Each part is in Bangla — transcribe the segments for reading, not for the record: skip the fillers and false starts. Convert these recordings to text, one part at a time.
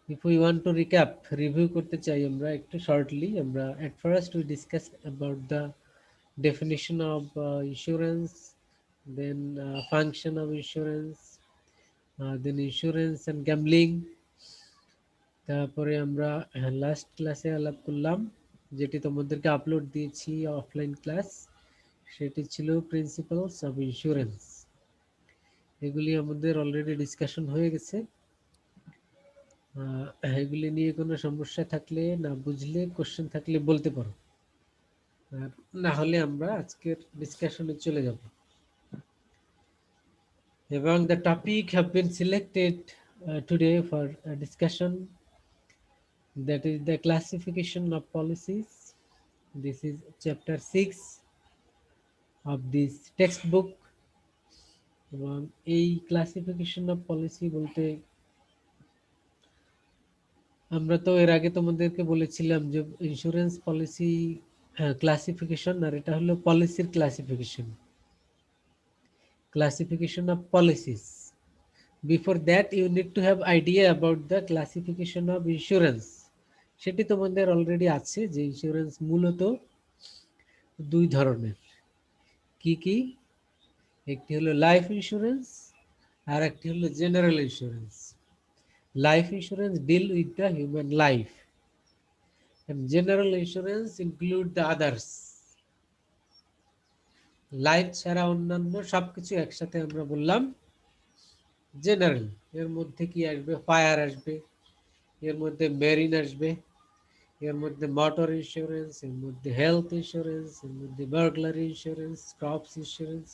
If we want to recap, review করতে চাই আমরা একটু shortly, আমরা at first we discussed about the definition of insurance, then function of insurance, then insurance and gambling. তারপরে আমরা লাস্ট ক্লাসে আলাপ করলাম, যেটি তোমাদেরকে আপলোড দিয়েছি অফলাইন ক্লাস, সেটি ছিল প্রিন্সিপালস অফ ইন্স্যুরেন্স। এগুলি আমাদের অলরেডি ডিসকাশন হয়ে গেছে। এগুলি নিয়ে কোনো সমস্যা থাকলে, না বুঝলে, কোশ্চেন থাকলে বলতে পারো, আর না হলে আমরা আজকের ডিসকাশনে চলে যাব। এবং the topic have been selected today for discussion, that is the classification of policies. This is chapter 6 of this textbook. এবং এই ক্লাসিফিকেশন অফ পলিসি বলতে আমরা তো এর আগে তোমাদেরকে বলেছিলাম যে ইন্স্যুরেন্স পলিসি ক্লাসিফিকেশন, আর এটা হলো পলিসির classification, classification of policies. Before that you need to have idea about the classification of insurance. সেটি তোমাদের অলরেডি আছে যে ইন্স্যুরেন্স মূলত দুই ধরনের। কি কি? একটি হলো লাইফ ইন্স্যুরেন্স আর একটি হলো general insurance. Life insurance deal with the human life, and general insurance include the others. Life ছাড়া অন্যান্য সবকিছু একসাথে আমরা বললাম জেনারেল। এর মধ্যে কি আসবে? ফায়ার আসবে, এর মধ্যে মেরিন আসবে, এর মধ্যে মোটর ইন্স্যুরেন্স, এর মধ্যে হেলথ ইন্স্যুরেন্স, এর মধ্যে বার্গলারি ইন্স্যুরেন্স, ক্রপস ইন্স্যুরেন্স,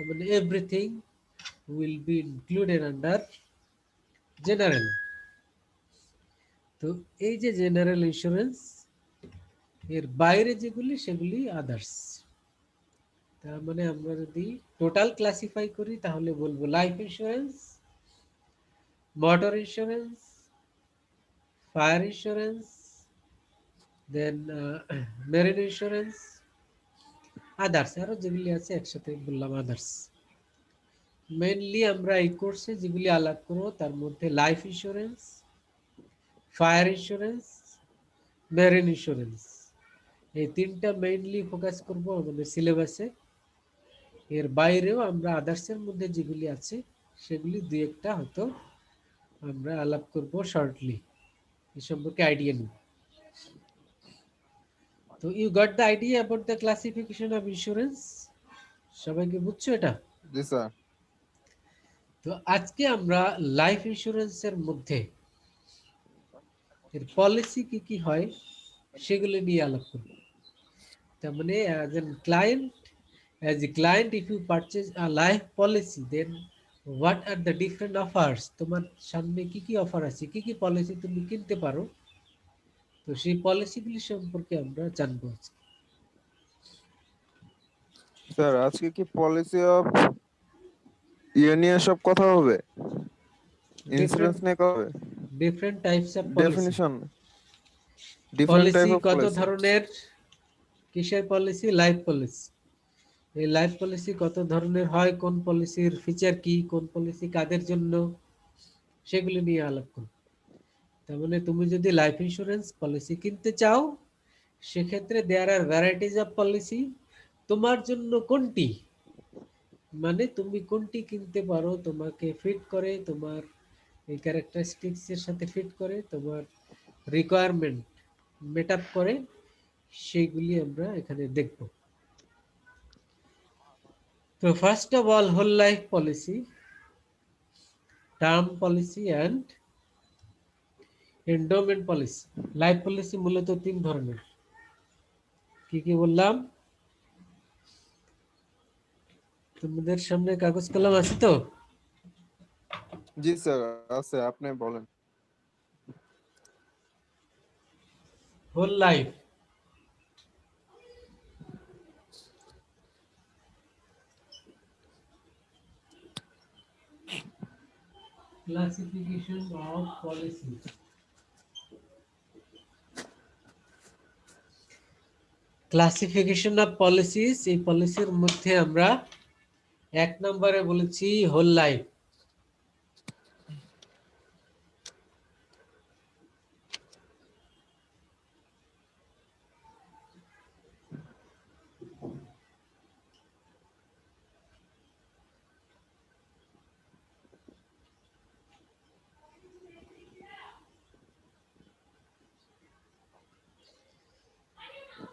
মানে everything will be included under general. তো এই যে জেনারেল ইন্স্যুরেন্স, এর বাইরে যেগুলি সেগুলি আদার্স। তার মানে আমরা যদি টোটাল ক্লাসিফাই করি তাহলে বলবো life insurance, motor insurance, fire insurance, then marine insurance, others, আরো যেগুলি আছে একসাথে বললাম আদার্স। মেইনলি আমরা এই কোর্সে যেগুলি আলাপ করব তার মধ্যে life insurance, fire insurance, marine insurance, এই তিনটা মেইনলি ফোকাস করব আমাদের সিলেবাসে। এর বাইরেও আমরা আদার্সের মধ্যে যেগুলি আছে সেগুলি দুই একটা হয়তো আমরা আলাপ করব শর্টলি, এই সম্পর্কে আইডিয়া নিব। তো you got the idea about the classification of insurance? সবাইকে বুঝছো এটা? জি স্যার। তো আজকে আমরা লাইফ ইন্স্যুরেন্সের মধ্যে এর পলিসি কি কি হয় সেগুলো নিয়ে আলাপ করব। তার মানে as a client if you purchase a life policy, then what are the different offers? তোমার সামনে কি কি অফার আছে, কি কি পলিসি তুমি কিনতে পারো, তো সেই পলিসিগুলি সম্পর্কে আমরা জানবো আজকে। স্যার আজকে কি পলিসি অফ নিয়ে সব কথা হবে? ইন্স্যুরেন্স ডিফারেন্ট নিয়ে কথা হবে? Different types of policy. Definition, different type policy of কত পলিসি। ধরনের? কিসের পলিসি? Life policy. এই লাইফ পলিসি কত ধরনের হয়, কোন পলিসির ফিচার কি, কোন পলিসি কাদের জন্য, সেগুলি নিয়ে আলাপ করব। তার মানে তুমি যদি লাইফ ইন্স্যুরেন্স পলিসি কিনতে চাও, সেক্ষেত্রে দেয়ার আর ভ্যারাইটিজ অফ পলিসি। তোমার জন্য কোনটি, মানে তুমি কোনটি কিনতে পারো, তোমাকে ফিট করে, তোমার এই ক্যারেক্টারিস্টিক্স এর সাথে ফিট করে, তোমার রিকোয়ারমেন্ট মেট আপ করে, সেইগুলি আমরা এখানে দেখব। তো first of all whole life policy, term policy and endowment policy. Life policy মূলত তিন ধরনের। কি কি বললাম? তোমাদের সামনে কাগজ কলম আছে তো? জি স্যার আছে, আপনি বলেন। Whole life, classification of policy. Classification of policies, এই পলিসির মধ্যে আমরা এক নম্বরে বলেছি হোল লাইফ।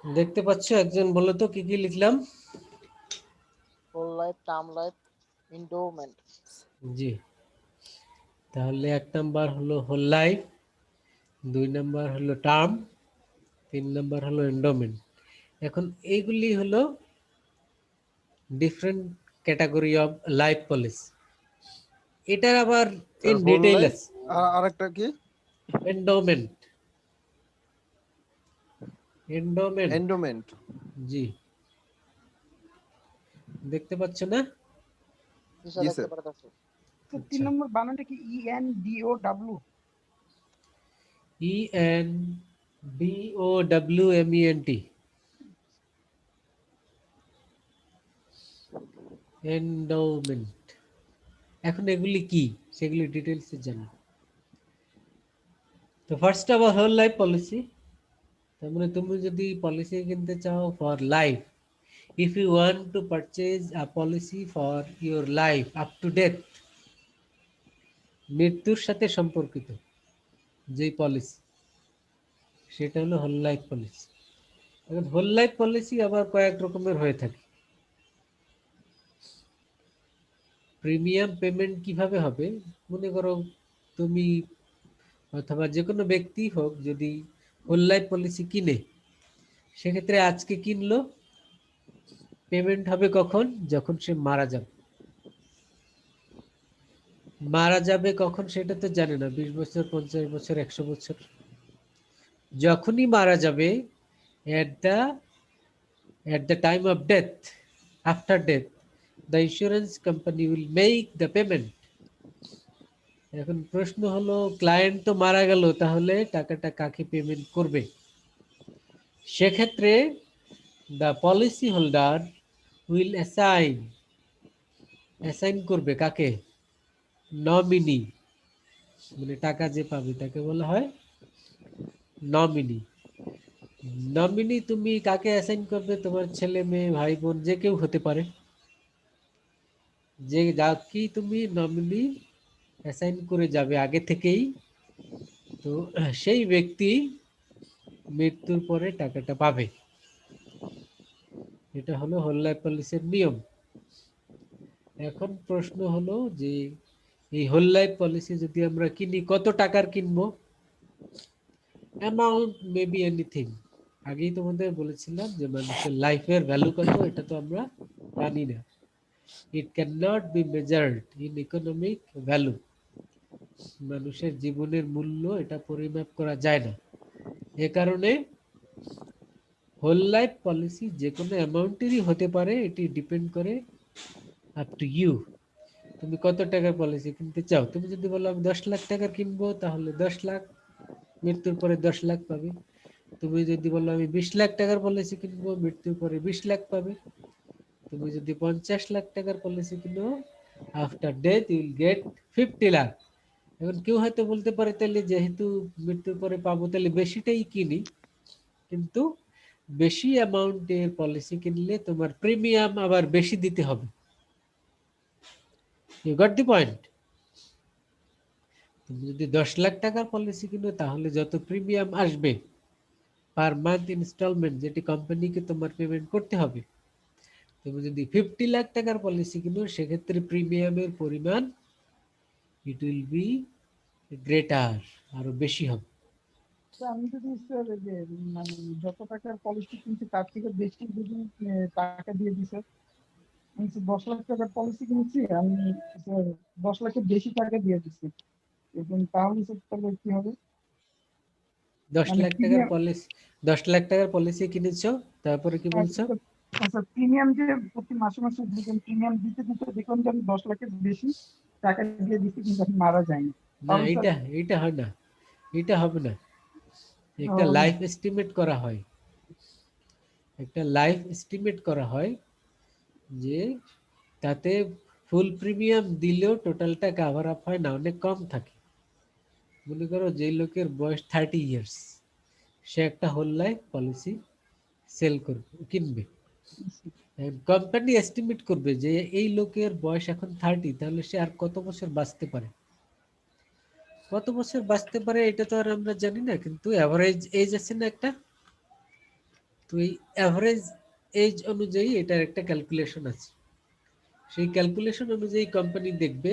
দেখতে পাচ্ছ, একজন বলো তো কি কি লিখলাম? Whole life, term life, endowment. জি, তাহলে 1 নাম্বার হলো হোল লাইফ, 2 নাম্বার হলো টার্ম, 3 নাম্বার হলো এন্ডোমেন্ট। এখন এইগুলি হলো different category of life policy. এটার আবার ইন হোল ডিটেইল লাইফ আছে। আরেকটা কি? Endowment, endowment, endowment. জি, দেখতে পাচ্ছ না? দিশা জি দেখতে স্যার। পারতেছে। তো 3 আচ্ছা, নম্বর বানানটা কি ENDOW? ENDOWMENT, endowment. এখন এগুলি কি সেগুলি ডিটেইলসে জানি। তো ফার্স্ট আবার হোল লাইফ পলিসি, তার মানে তুমি যদি পলিসি কিনতে চাও for life, if you want to purchase a policy for your life up to death, মৃত্যুর সাথে সম্পর্কিত যেই পলিসি, সেটা হলো হোল লাইফ পলিসি। এখন হোল লাইফ পলিসি আবার কয়েক রকমের হয়ে থাকে। প্রিমিয়াম পেমেন্ট কিভাবে হবে? মনে করো তুমি অথবা যে কোনো ব্যক্তি হোক যদি হোল লাইফ পলিসি কিনে, সেক্ষেত্রে আজকে কিনলো, পেমেন্ট হবে কখন? যখন সে মারা যাবে। মারা যাবে কখন সেটা তো জানে না, 20 বছর, 50 বছর, 100 বছর। যখনই মারা যাবে, at the time of death, after death, the insurance company will make the payment. এখন প্রশ্ন হলো, ক্লায়েন্ট তো মারা গেল, তাহলে টাকাটা কাকে পেমেন্ট করবে? সেক্ষেত্রে the policy holder will assign করবে কাকে? নমিনি, মানে টাকা যে পাবে তাকে বলা হয় নমিনি। নমিনি তুমি কাকে অ্যাসাইন করবে? তোমার ছেলে, মেয়ে, ভাই, বোন, যে কেউ হতে পারে। যে যাকেই তুমি নমিনি অ্যাসাইন করে যাবে আগে থেকেই, তো সেই ব্যক্তি মৃত্যুর পরে টাকাটা পাবে। এটা হলো হোল লাইফ পলিসির নিয়ম। এখন প্রশ্ন হলো যে এই হোল লাইফ পলিসি যদি আমরা কিনি, কত টাকার কিনবো? Amount may be anything. আগেই তোমাদের বলেছিলাম যে মানুষের লাইফের ভ্যালু কত, এটা তো আমরা জানি না। It can not be measured in economic value. মানুষের জীবনের মূল্য এটা পরিমাপ করা যায় না। এ কারণে হোল লাইফ পলিসি যে কোনো অ্যামাউন্টেরই হতে পারে, এটি ডিপেন্ড করে আপ টু ইউ। তুমি কত টাকার পলিসি কিনতে চাও? তুমি যদি বলো আমি 10 লাখ টাকার কিনবো, তাহলে 10 লাখ, মৃত্যুর পরে 10 লাখ পাবে। তুমি যদি বলো আমি 20 লাখ টাকার পলিসি কিনবো, মৃত্যুর পরে 20 লাখ পাবে। তুমি যদি 50 লাখ টাকার পলিসি কিনো, after death you will get 50 lakh. এখন কেউ হয়তো বলতে পারে তাহলে যেহেতু মৃত্যুর পরে পাবো, তাহলে বেশিটাই কিনি। কিন্তু বেশি অ্যামাউন্টের পলিসি কিনলে তোমার প্রিমিয়াম আবার বেশি দিতে হবে। You got the point? তুমি যদি 10 লাখ টাকার পলিসি কিনো, তাহলে যত প্রিমিয়াম আসবে পার মান্থ ইনস্টলমেন্ট, যেটি কোম্পানিকে তোমার পেমেন্ট করতে হবে। তুমি যদি 50 লাখ টাকার পলিসি কিনো, সেক্ষেত্রে প্রিমিয়ামের পরিমাণ ইট উইল বি গ্রেটার, আরো বেশি হবে। তো আমি যদি স্যার যে মানে যত টাকার পলিসি কিনছি তার থেকে বেশি যদি টাকা দিয়ে দিই স্যার, আমি 10 লাখ টাকার পলিসি কিনছি, আমি স্যার 10 লাখের বেশি টাকা দিয়ে দিচ্ছি, এবং তাহলে স্যার তাহলে কি হবে? 10 মানে লাখ টাকার প্রিমিয়াম, পলিসি, 10 লাখ টাকার পলিসি কিনেছো, তারপরে কি বলছো? স্যার প্রিমিয়াম যে প্রতি মাসে মাসে দিবেন, প্রিমিয়াম দিতে দিতে দেখুন যে আমি 10 লাখের বেশি টাকা দিয়ে দিচ্ছি কিন্তু আমি মারা যায়নি, না, তাহলে স্যার এটা হয় না, এটা হবে না। একটা হবে না? লাইফ এস্টিমেট করা হয়, একটা লাইফ এস্টিমেট করা হয় যে তাতে ফুল প্রিমিয়াম দিলেও টোটালটা কভার আপ হয় না, অনেক কম থাকে। মনে করো যে লোকের বয়স 30 ইয়ার্স, সে একটা হোল লাইফ পলিসি সেল করবে, কিনবে। কোম্পানি এস্টিমেট করবে যে এই লোকের বয়স এখন 30, তাহলে সে আর কত বছর বাঁচতে পারে। কত বছর বাঁচতে পারে এটা তো আর আমরা জানি না, কিন্তু অ্যাভারেজ এজ আছে না একটা, তো এই অ্যাভারেজ এজ অনুযায়ী এটার একটা ক্যালকুলেশন আছে। সেই ক্যালকুলেশন অনুযায়ী কোম্পানি দেখবে,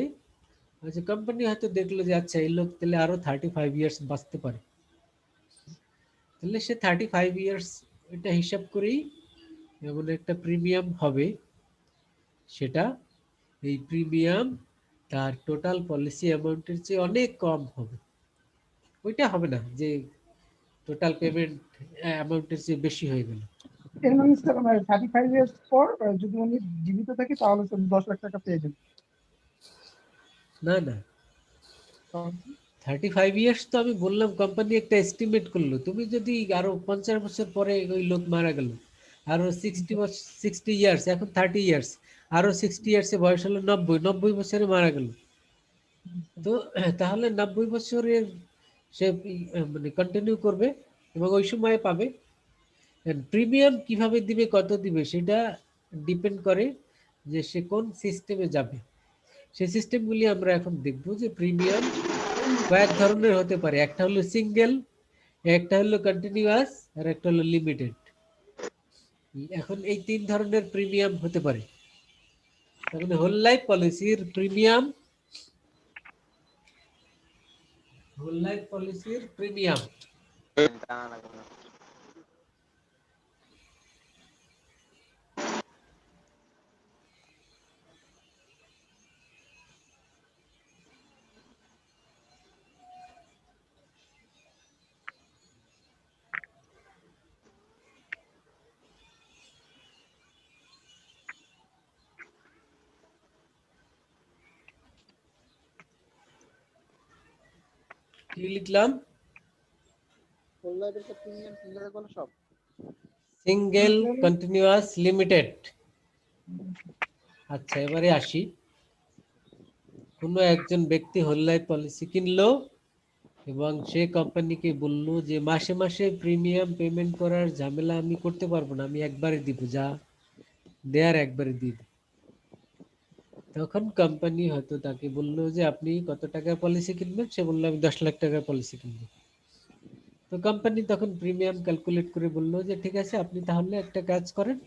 আচ্ছা কোম্পানি হয়তো দেখলো যে আচ্ছা এই লোক তাহলে আরো 35 ইয়ার্স বাঁচতে পারে, তাহলে সে 35 ইয়ার্স এটা হিসাব করেই এমন একটা প্রিমিয়াম হবে, সেটা এই প্রিমিয়াম তার টোটাল পলিসি অ্যামাউন্টের চেয়ে অনেক কম হবে। ওইটা হবে না যে টোটাল পেমেন্ট অ্যামাউন্টের চেয়ে বেশি হয়ে গেল। এর মানে স্যার 35 ইয়ার্স পর যদি উনি জীবিত থাকে তাহলে স্যার 10 লাখ টাকা পেয়ে যাবে। না না, 35 ইয়ার্স তো আমি বললাম কোম্পানি একটা এস্টিমেট করলো। তুমি যদি আরো 50 বছর পরে ওই লোক মারা গেল, আরো 60 ইয়ার্স, এখন 30 ইয়ার্স, আরো 60 ইয়ার্সে বয়স হলো 90 বছরে মারা গেল, তো তাহলে 90 বছরের সে মানে কন্টিনিউ করবে এবং ওই সময় পাবে। প্রিমিয়াম কিভাবে দিবে, কত দিবে, সেটা ডিপেন্ড করে যে সে কোন সিস্টেমে যাবে। সেই সিস্টেমগুলি আমরা এখন দেখব যে প্রিমিয়াম কয়েক ধরনের হতে পারে। একটা হলো সিঙ্গেল, একটা হলো কন্টিনিউয়াস, আর একটা হলো লিমিটেড। এখন এই তিন ধরনের প্রিমিয়াম হতে পারে। তার মানে হোল লাইফ পলিসির প্রিমিয়াম, হোল লাইফ পলিসির প্রিমিয়াম কি লিখলাম? হোল লাইফের প্রিমিয়াম সিঙ্গেল কোনো সব সিঙ্গেল, কন্টিনিউয়াস, লিমিটেড। আচ্ছা এবারে আসি, কোনো একজন ব্যক্তি হোল লাইফ পলিসি কিনলো এবং সে কোম্পানিকে বললো যে মাসে মাসে প্রিমিয়াম পেমেন্ট করার ঝামেলা আমি করতে পারবো না, আমি একবারে দিব, যা দেয়ার একবারে দিয়ে দেব। তখন কোম্পানি হয়তো তাকে বললো যে আপনি কত টাকার পলিসি কিনবেন, সে বললো আমি 10 লাখ টাকার পলিসি কিনবো। তো কোম্পানি তখন প্রিমিয়াম ক্যালকুলেট করে বললো যে ঠিক আছে, আপনি তাহলে একটা কাজ করেন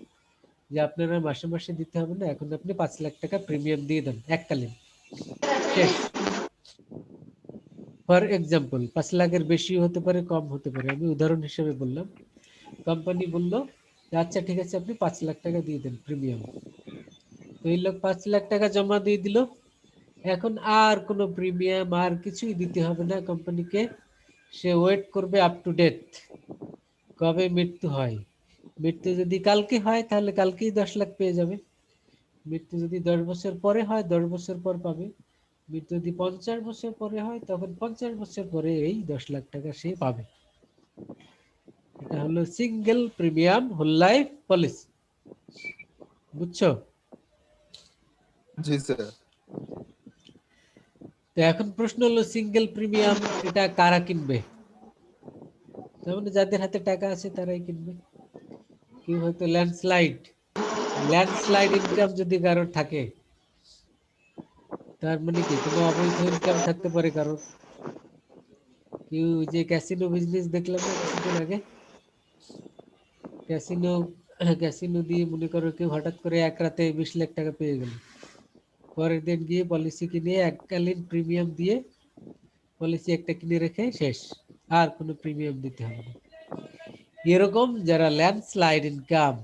যে আপনারা মাসে মাসে দিতে হবে না, এখন আপনি 5 লাখ টাকা প্রিমিয়াম দিয়ে দেন এককালীন, শেষ। ফর এক্সাম্পল 5 লাখের বেশি হতে পারে, কম হতে পারে, আমি উদাহরণ হিসেবে বললাম। কোম্পানি বলল আচ্ছা ঠিক আছে, আপনি 5 লাখ টাকা দিয়ে দেন প্রিমিয়াম। তো এই লোক 5 লাখ টাকা জমা দিয়ে দিল। এখন আর কোনো প্রিমিয়াম আর কিছুই দিতে হবে না কোম্পানিকে। সে ওয়েট করবে আপ টু ডেট, কবে মৃত্যু হয়। মৃত্যু যদি কালকে হয় তাহলে কালকেই 10 লাখ পেয়ে যাবে। মৃত্যু যদি 10 বছর পরে হয় 10 বছর পর পাবে। মৃত্যু যদি 50 বছর পরে হয় তখন 50 বছর পরে এই 10 লাখ টাকা সে পাবে। এটা হলো single premium whole life policy, বুঝছো? জি স্যার। তো এখন প্রশ্ন হলো সিঙ্গেল প্রিমিয়াম এটা কারা কিনবে? তার মানে যাদের হাতে টাকা আছে তারাই কিনবে। কেউ হয়তো ল্যান্ডস্লাইড ইনকাম যদি কারোর থাকে, তার মানে কি কোনো অবৈধ ইনকাম থাকতে পারে কারোর। কেউ যে ক্যাসিনো বিজনেস দেখলাম না কিছুদিন আগে, ক্যাসিনো ক্যাসিনো দিয়ে মনে করো কেউ হঠাৎ করে এক রাতে 20 লাখ টাকা পেয়ে গেল, পরের দিন গিয়ে পলিসি কিনে এককালীন প্রিমিয়াম দিয়ে পলিসি একটা কিনে রেখে শেষ, আর কোনো প্রিমিয়াম দিতে হবে না। এরকম যারা ল্যান্ডস্লাইড ইনকাম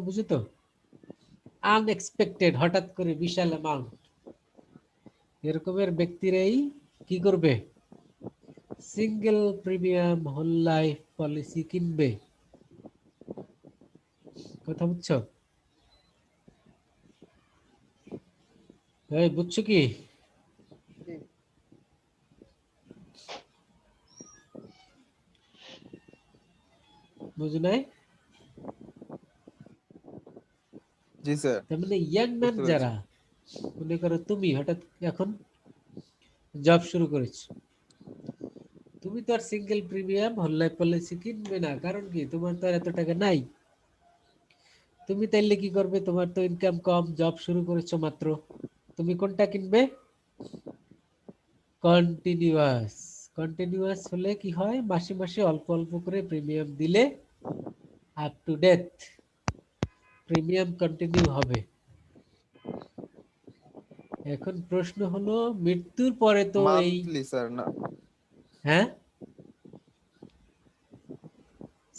বুঝো তো, আনএক্সপেক্টেড হঠাৎ করে বিশাল অ্যামাউন্ট, এরকমের ব্যক্তিরাই কি করবে? Single premium whole life policy কিনবে। কথা বুঝছো? এই বুঝছো কি? বুঝো নাই? জি স্যার, তার মানে ইয়াং ম্যান বুঝতে পেরেছি। যারা, মনে করো তুমি হঠাৎ এখন জব শুরু করেছো, তুমি তো আর single premium whole life policy কিনবে না, কারণ কি তোমার তো আর এত টাকা নাই। তুমি তাইলে কি করবে? তোমার তো ইনকাম কম, জব শুরু করেছো মাত্র, তুমি কোনটা কিনবে? কন্টিনিউয়াস। কন্টিনিউয়াস হলে কি হয়, মাসে মাসে অল্প অল্প করে প্রিমিয়াম দিলে up to date premium continue হবে। এখন প্রশ্ন হলো মৃত্যুর পরে তো এই মান্থলি স্যার না, হ্যাঁ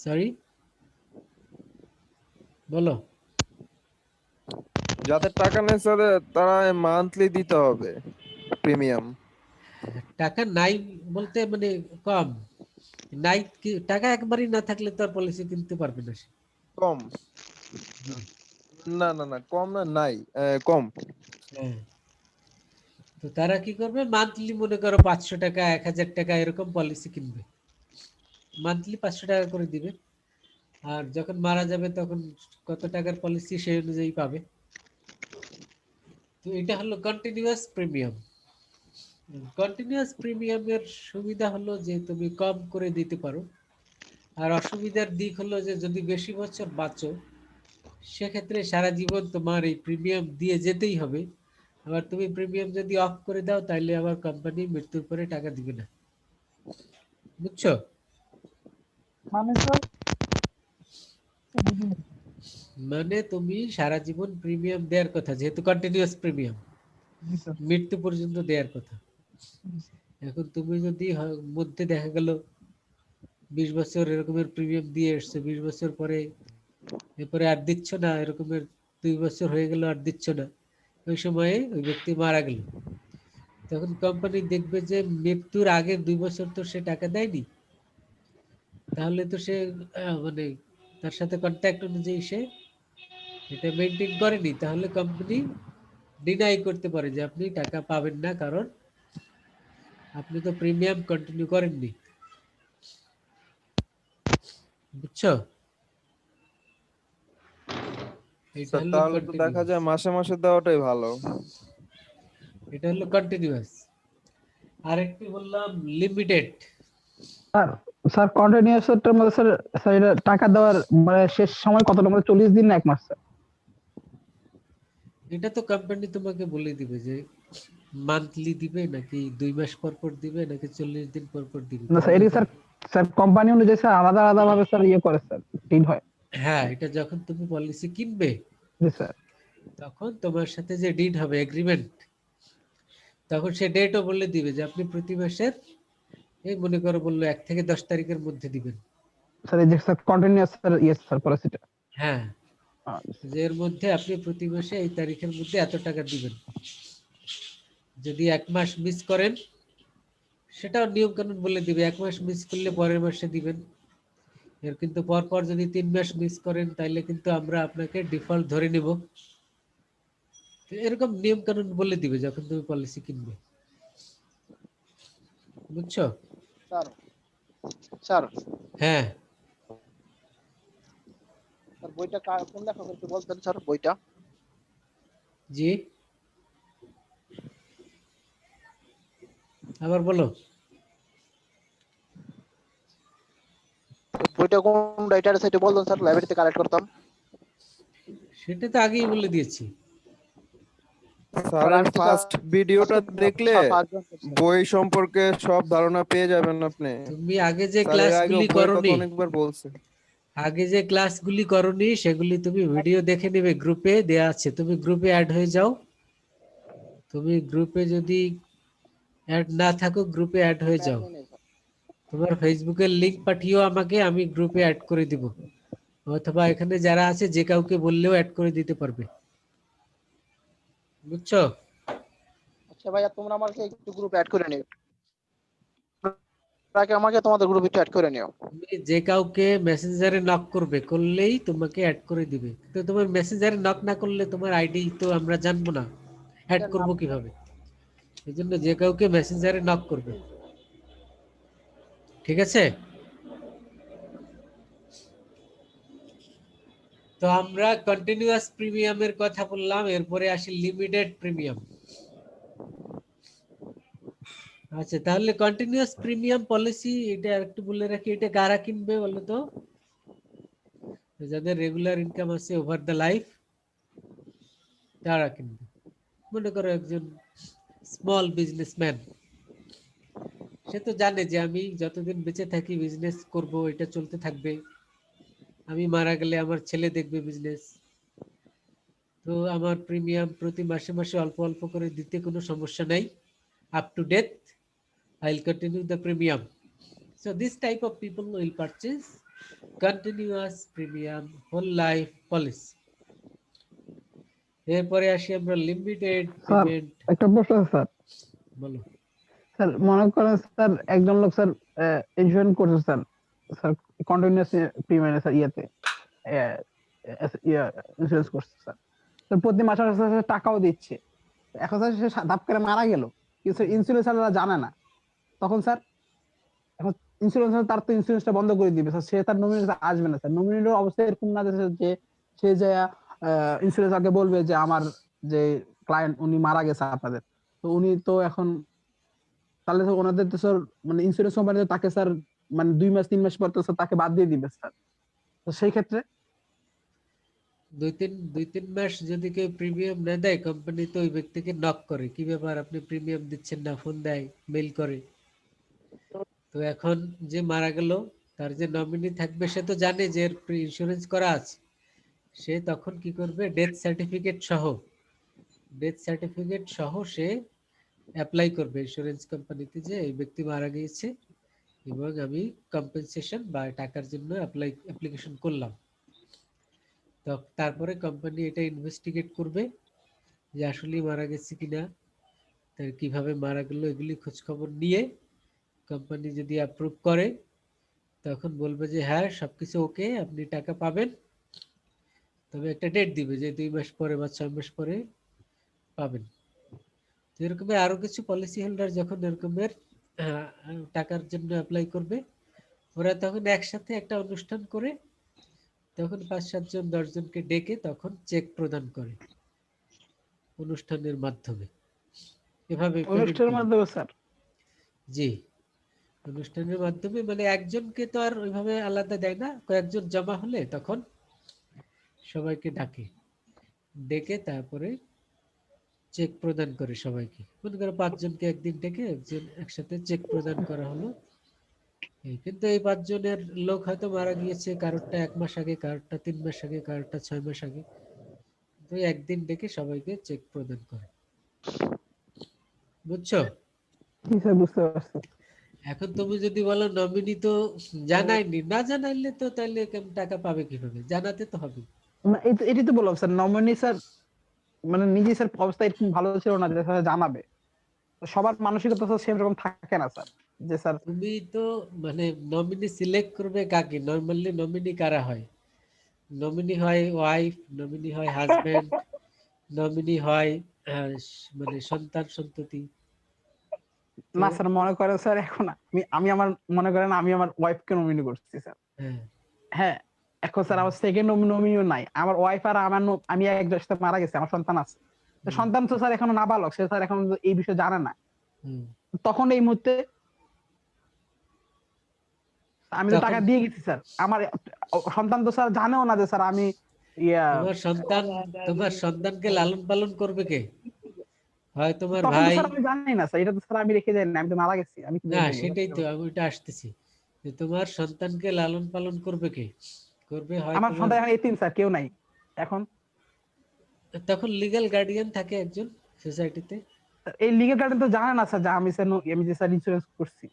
সরি বলো। যাদের টাকা নেই স্যার তারা মান্থলি দিতে হবে প্রিমিয়াম। টাকা নাই বলতে মানে কম নাই টাকা একবারই না থাকলে তো আর পলিসি কিনতে পারবে না সে। কম, না না না কম না, নাই কম। হ্যাঁ, তো তারা কি করবে মান্থলি মনে করো 500 টাকা 1000 টাকা এরকম পলিসি কিনবে, মান্থলি 500 টাকা করে দিবে। আর যখন মারা যাবে তখন কত টাকার পলিসি সেই অনুযায়ী পাবে। তো এটা হলো কন্টিনিউয়াস প্রিমিয়াম। কন্টিনিউয়াস প্রিমিয়ামের সুবিধা হলো যে তুমি কম করে দিতে পারো, আর অসুবিধার দিক হলো যে যদি বেশি বছর বাঁচো সেক্ষেত্রে সারা জীবন তোমার এই প্রিমিয়াম দিয়ে যেতেই হবে। আবার তুমি প্রিমিয়াম যদি অফ করে দাও তাহলে আবার কোম্পানি মৃত্যুর পরে টাকা দিবে না, বুঝছো? মানে স্যার বুঝিনি। মানে তুমি সারা জীবন প্রিমিয়াম দেওয়ার কথা, যেহেতু কন্টিনিউয়াস প্রিমিয়াম জি স্যার। মৃত্যু পর্যন্ত দেওয়ার কথা। জি স্যার। এখন তুমি যদি মধ্যে দেখা গেল 20 বছর এরকমের প্রিমিয়াম দিয়ে এসছো, 20 বছর পরে এরপরে আর দিচ্ছ না, এরকমের 2 বছর হয়ে গেল আর দিচ্ছ না, ওই সময়ে ওই ব্যক্তি মারা গেল, তখন কোম্পানি দেখবে যে মৃত্যুর আগের 2 বছর তো সে টাকা দেয়নি, তাহলে তো সে মানে তার সাথে কন্ট্যাক্ট অনুযায়ী সে এটা মেনটেন করেনি, তাহলে কোম্পানি ডিনাই করতে পারে যে আপনি টাকা পাবেন না, কারণ আপনি তো প্রিমিয়াম কন্টিনিউ করেননি, বুঝছো? এটা স্যার হলো তাহলে তো দেখা কন্টিনিউয়াস, যায় মাসে মাসে দেওয়াটাই ভালো। এটা হলো কন্টিনিউয়াস। আরেকটি বললাম লিমিটেড। স্যার স্যার কন্টিনিউয়াস এর মধ্যে স্যার, স্যার এটা টাকা দেওয়ার মানে শেষ সময় কতটা, মানে 40 দিন না 1 মাস স্যার? এটা তো কোম্পানি তোমাকে বলে দিবে যে মান্থলি দিবে নাকি 2 মাস পর পর দিবে নাকি 40 দিন পর পর দিবে, না স্যার তখন এটি যখন স্যার, স্যার কোম্পানি অনুযায়ী স্যার আলাদা আলাদা ভাবে স্যার ইয়ে করে স্যার, ডিল হয়। হ্যাঁ এটা যখন তুমি পলিসি কিনবে জি স্যার। তখন তোমার সাথে যে ডিড হবে এগ্রিমেন্ট, তখন সে ডেটও বলে দিবে যে আপনি প্রতি মাসের এই মনে করো বললো 1 থেকে 10 তারিখের মধ্যে দিবেন। স্যার এই যে sir continuous sir yes sir পলিসিটা। হ্যাঁ, যে এর মধ্যে আপনি প্রতি মাসে এই তারিখের মধ্যে এত টাকা দিবেন। যদি 1 মাস মিস করেন সেটাও নিয়ম কানুন বলে দিবে, 1 মাস মিস করলে পরের মাসে দিবেন। এর কিন্তু পর পর যদি 3 মাস মিস করেন তাহলে কিন্তু আমরা আপনাকে ডিফল্ট ধরে নিব। তো এরকম নিয়ম কানুন বলে দিবে যখন তুমি পলিসি কিনবে, বুঝছো? স্যার স্যার হ্যাঁ, স্যার বইটা কোন লেখকের একটু বলতেন স্যার বইটা? জি আবার বলো। বইটা কোন রাইটারের সাইটে বলতেন স্যার, লাইব্রেরিতে কালেক্ট করতাম। সেটা তো আগেই বলে দিয়েছি। স্যার আর আমি তো ফার্স্ট ভিডিওটা আজকে দেখলে পাঁচজন করছেন। বই সম্পর্কে সব ধারণা পেয়ে যাবেন আপনি। তুমি আগে যে স্যার এর আগে ক্লাসগুলি বইয়ের কথা করনি, অনেকবার বলছে। আগে যে ক্লাসগুলি করনি সেগুলি তুমি ভিডিও দেখে নেবে, গ্রুপে দেয়া আছে, তুমি গ্রুপে অ্যাড হয়ে যাও। তুমি গ্রুপে যদি অ্যাড না থাকো গ্রুপে অ্যাড হয়ে যাও, admin এ স্যার। তোমার ফেসবুকের লিংক পাঠিও আমাকে, আমি গ্রুপে অ্যাড করে দিব, অথবা এখানে যারা আছে যে কাউকে বললেও অ্যাড করে দিতে পারবে, বুঝছো? আচ্ছা ভাইয়া তোমরা আমাকে একটু গ্রুপে অ্যাড করে নিও, আগে আমাকে তোমাদের গ্রুপে একটু অ্যাড করে নিও। তুমি যে কাউকে মেসেঞ্জারে নক করবে করলেই তোমাকে অ্যাড করে দিবে, তো তোমার মেসেঞ্জারে নক না করলে তোমার আইডি তো আমরা জানবো না, অ্যাড এটার নাম করবো কিভাবে? এই জন্য যে কাউকে মেসেঞ্জারে নক করবে, ঠিক আছে? তো আমরা কন্টিনিউয়াস প্রিমিয়ামের কথা বললাম, এরপরে আসি লিমিটেড প্রিমিয়াম। আচ্ছা তাহলে কন্টিনিউয়াস প্রিমিয়াম পলিসি এটা একটু বলে রাখি, এটা কারা কিনবে বলো তো? যাদের রেগুলার ইনকাম আছে ওভার দ্য লাইফ তারা কিনবে। মনে করো একজন স্মল বিজনেসম্যান, সে তো জানে যে আমি যতদিন বেঁচে থাকি বিজনেস করব, এটা চলতে থাকবে, আমি মারা গেলে আমার ছেলে দেখবে বিজনেস, তো আমার প্রিমিয়াম প্রতি মাসে মাসে অল্প অল্প করে দিতে কোনো সমস্যা নাই। Up to date I'll continue the premium. So this type of people will purchase continuous premium whole life policy. এরপরে আসি আমরা লিমিটেড স্যার পেমেন্ট। একটা প্রশ্ন আছে স্যার। বলো। স্যার মনে করেন স্যার একজন লোক স্যার ইন্স্যুরেন্স করছে sir, sir continuous premium sir insurance করছে স্যার, তো প্রতি মাসে মাসে স্যার টাকাও দিচ্ছে। এখন স্যার সে ধাপ করে মারা গেল, কিন্তু ইন্স্যুরেন্স জানে না, তখন স্যার এখন ইন্স্যুরেন্স তার তো ইন্স্যুরেন্সটা বন্ধ করে দিবে স্যার, সে তার নমিনিতে আসবে না স্যার। নমিনির অবস্থা এরকম না যে সে যে ইন্স্যুরেন্স আগে বলবে যে আমার যে ক্লায়েন্ট উনি মারা গেছে আপনাদের, তো উনি তো এখন তাহলে তো ওনাদের তো স্যার মানে ইন্স্যুরেন্স কোম্পানি তাকে স্যার মানে 2 মাস 3 মাস পর তো স্যার তাকে বাদ দিয়ে দিবে স্যার। তো সেই ক্ষেত্রে 2-3 মাস যদি কেউ প্রিমিয়াম না দেয়, কোম্পানি তো ওই ব্যক্তিকে নক করে, কি ব্যাপার আপনি প্রিমিয়াম দিচ্ছেন না, ফোন দেয়, মেইল করে। তো এখন যে মারা গেল তার যে নমিনি থাকবে সে তো জানে যে এর ইন্স্যুরেন্স করা আছে, সে তখন কি করবে, ডেথ সার্টিফিকেট সহ সে অ্যাপ্লাই করবে ইন্স্যুরেন্স কোম্পানিতে যে এই ব্যক্তি মারা গিয়েছে এবং আমি কম্পেনসেশন বা টাকার জন্য অ্যাপ্লিকেশন করলাম। তো তারপরে কোম্পানি এটা ইনভেস্টিগেট করবে যে আসলেই মারা গেছে কিনা, তার কিভাবে মারা গেল, এগুলি খোঁজ খবর নিয়ে কোম্পানি যদি অ্যাপ্রুভ করে তখন বলবে যে হ্যাঁ সবকিছু ওকে, আপনি টাকা পাবেন, তবে একটা ডেট দিবে যে 2 মাস পরে বা 6 মাস পরে পাবেন। তো এরকমের আরো কিছু পলিসি হোল্ডার যখন এরকমের টাকার জন্য অ্যাপ্লাই করবে, ওরা তখন একসাথে একটা অনুষ্ঠান করে তখন 5-7 জন 10 জনকে ডেকে তখন চেক প্রদান করে অনুষ্ঠানের মাধ্যমে। এভাবে অনুষ্ঠানের মাধ্যমে স্যার, জি, অনুষ্ঠানের মাধ্যমে, মানে একজনকে তো আর ওইভাবে আলাদা দেয় না, কয়েকজন জমা হলে তখন সবাইকে ডেকে তারপরে চেক প্রদান করে সবাইকে। মনে করো 5 জনকে একদিন ডেকে একসাথে চেক প্রদান করা হলো। কিন্তু এই 5 জনের লোক হয়তো মারা গিয়েছে, কারোরটা 1 মাস আগে, কারোরটা 3 মাস আগে, কারোরটা 6 মাস আগে, তো একদিন ডেকে সবাইকে চেক প্রদান করে। বুঝছো? জি স্যার বুঝতে পারছি। এখন তুমি যদি বলো নমিনি তো জানায়নি, না জানাইলে তো তাহলে টাকা পাবে কিভাবে, জানাতে তো হবে। না এটি তো বললাম স্যার, নমিনি স্যার মানে নিজে স্যার অবস্থা এরকম ভালো ছিল না যে স্যার জানাবে, তো সবার মানসিকতা তো সেম রকম থাকে না স্যার, যে স্যার তুমি তো মানে নমিনি সিলেক্ট করবে কাকে, নরমালি নমিনি কারা হয়, নমিনি হয় ওয়াইফ, নমিনি হয় হাজবেন্ড, নমিনি হয় মানে সন্তান সন্ততি। না তো স্যার মনে করেন স্যার এখন আমি আমার মনে করেন আমি আমার ওয়াইফকে নমিনি করছি স্যার। হ্যাঁ, হ্যাঁ, এখন স্যার আমার সেকেন্ড নমিনিও নাই, আমার ওয়াইফ আর আমার আমি একজনের সাথে মারা গেছে, আমার সন্তান আছে। তো সন্তান তো স্যার এখনো নাবালক, সে স্যার এখন এই বিষয়ে জানে না। হুম। তখন এই মুহূর্তে আমি তো টাকা তখন দিয়ে গেছি স্যার, আমার সন্তান তো স্যার জানেও না যে স্যার আমি তোমার সন্তানকে লালন পালন করবে কে? হয় তোমার তখন তো ভাই। স্যার আমি জানি না স্যার, এটা তো স্যার আমি রেখে যাই না, আমি তো মারা গেছি, আমি কি না, বলবো? সেটাই তো আমি ওইটা আসতেছি, যে তোমার সন্তানকে লালন পালন করবে কে? করবে হয় আমার তোমার, সন্তান এখন এতিম স্যার, কেউ নাই এখন। তখন লিগ্যাল গার্ডিয়ান থাকে একজন সোসাইটিতে। এই লিগ্যাল গার্ডিয়ান তো জানে না স্যার যে আমি স্যার আমি যে স্যার ইন্স্যুরেন্স করছি।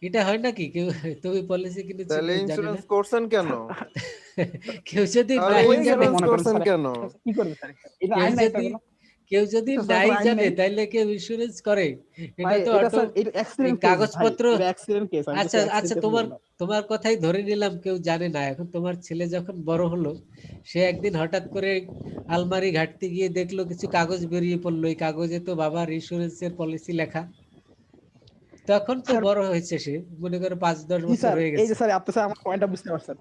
এটা হয় নাকি কেউ, তুমি পলিসি কিনেছো তাহলে কেউ জানে না? ইন্স্যুরেন্স করছেন কেন? কেউ যদি তাহলে নাই হয়ে গেল জানে, ইন্স্যুরেন্স মনে করেন করছেন স্যার, কেন? কি করবে স্যার, এটা কেউ আইন নাই তো যদি কোনো। কেউ যদি এটা স্যার নাই কোনো আইন জানে নেই তাহলে কেউ ইন্স্যুরেন্স করে? ভাই, এটা তো এটা অটো স্যার এটা এই অ্যাক্সিডেন্ট কেস ভাই, কাগজপত্র। এটা অ্যাক্সিডেন্ট কেস, আমি তো আচ্ছা আচ্ছা, অ্যাক্সিডেন্ট কেস তোমার বললাম। তোমার কথাই ধরে নিলাম কেউ জানে না। এখন তোমার ছেলে যখন বড় হলো, সে একদিন হঠাৎ করে আলমারি ঘাটতে গিয়ে দেখলো কিছু কাগজ বেরিয়ে পড়লো, এই কাগজে তো বাবার ইন্স্যুরেন্সের পলিসি লেখা। তখন তো স্যার বড় হয়েছে সে, মনে করো 5-10 জি বছর স্যার, হয়ে এই গেছে। যে স্যার আপনি স্যার আমার পয়েন্টটা বুঝতে পারছেন।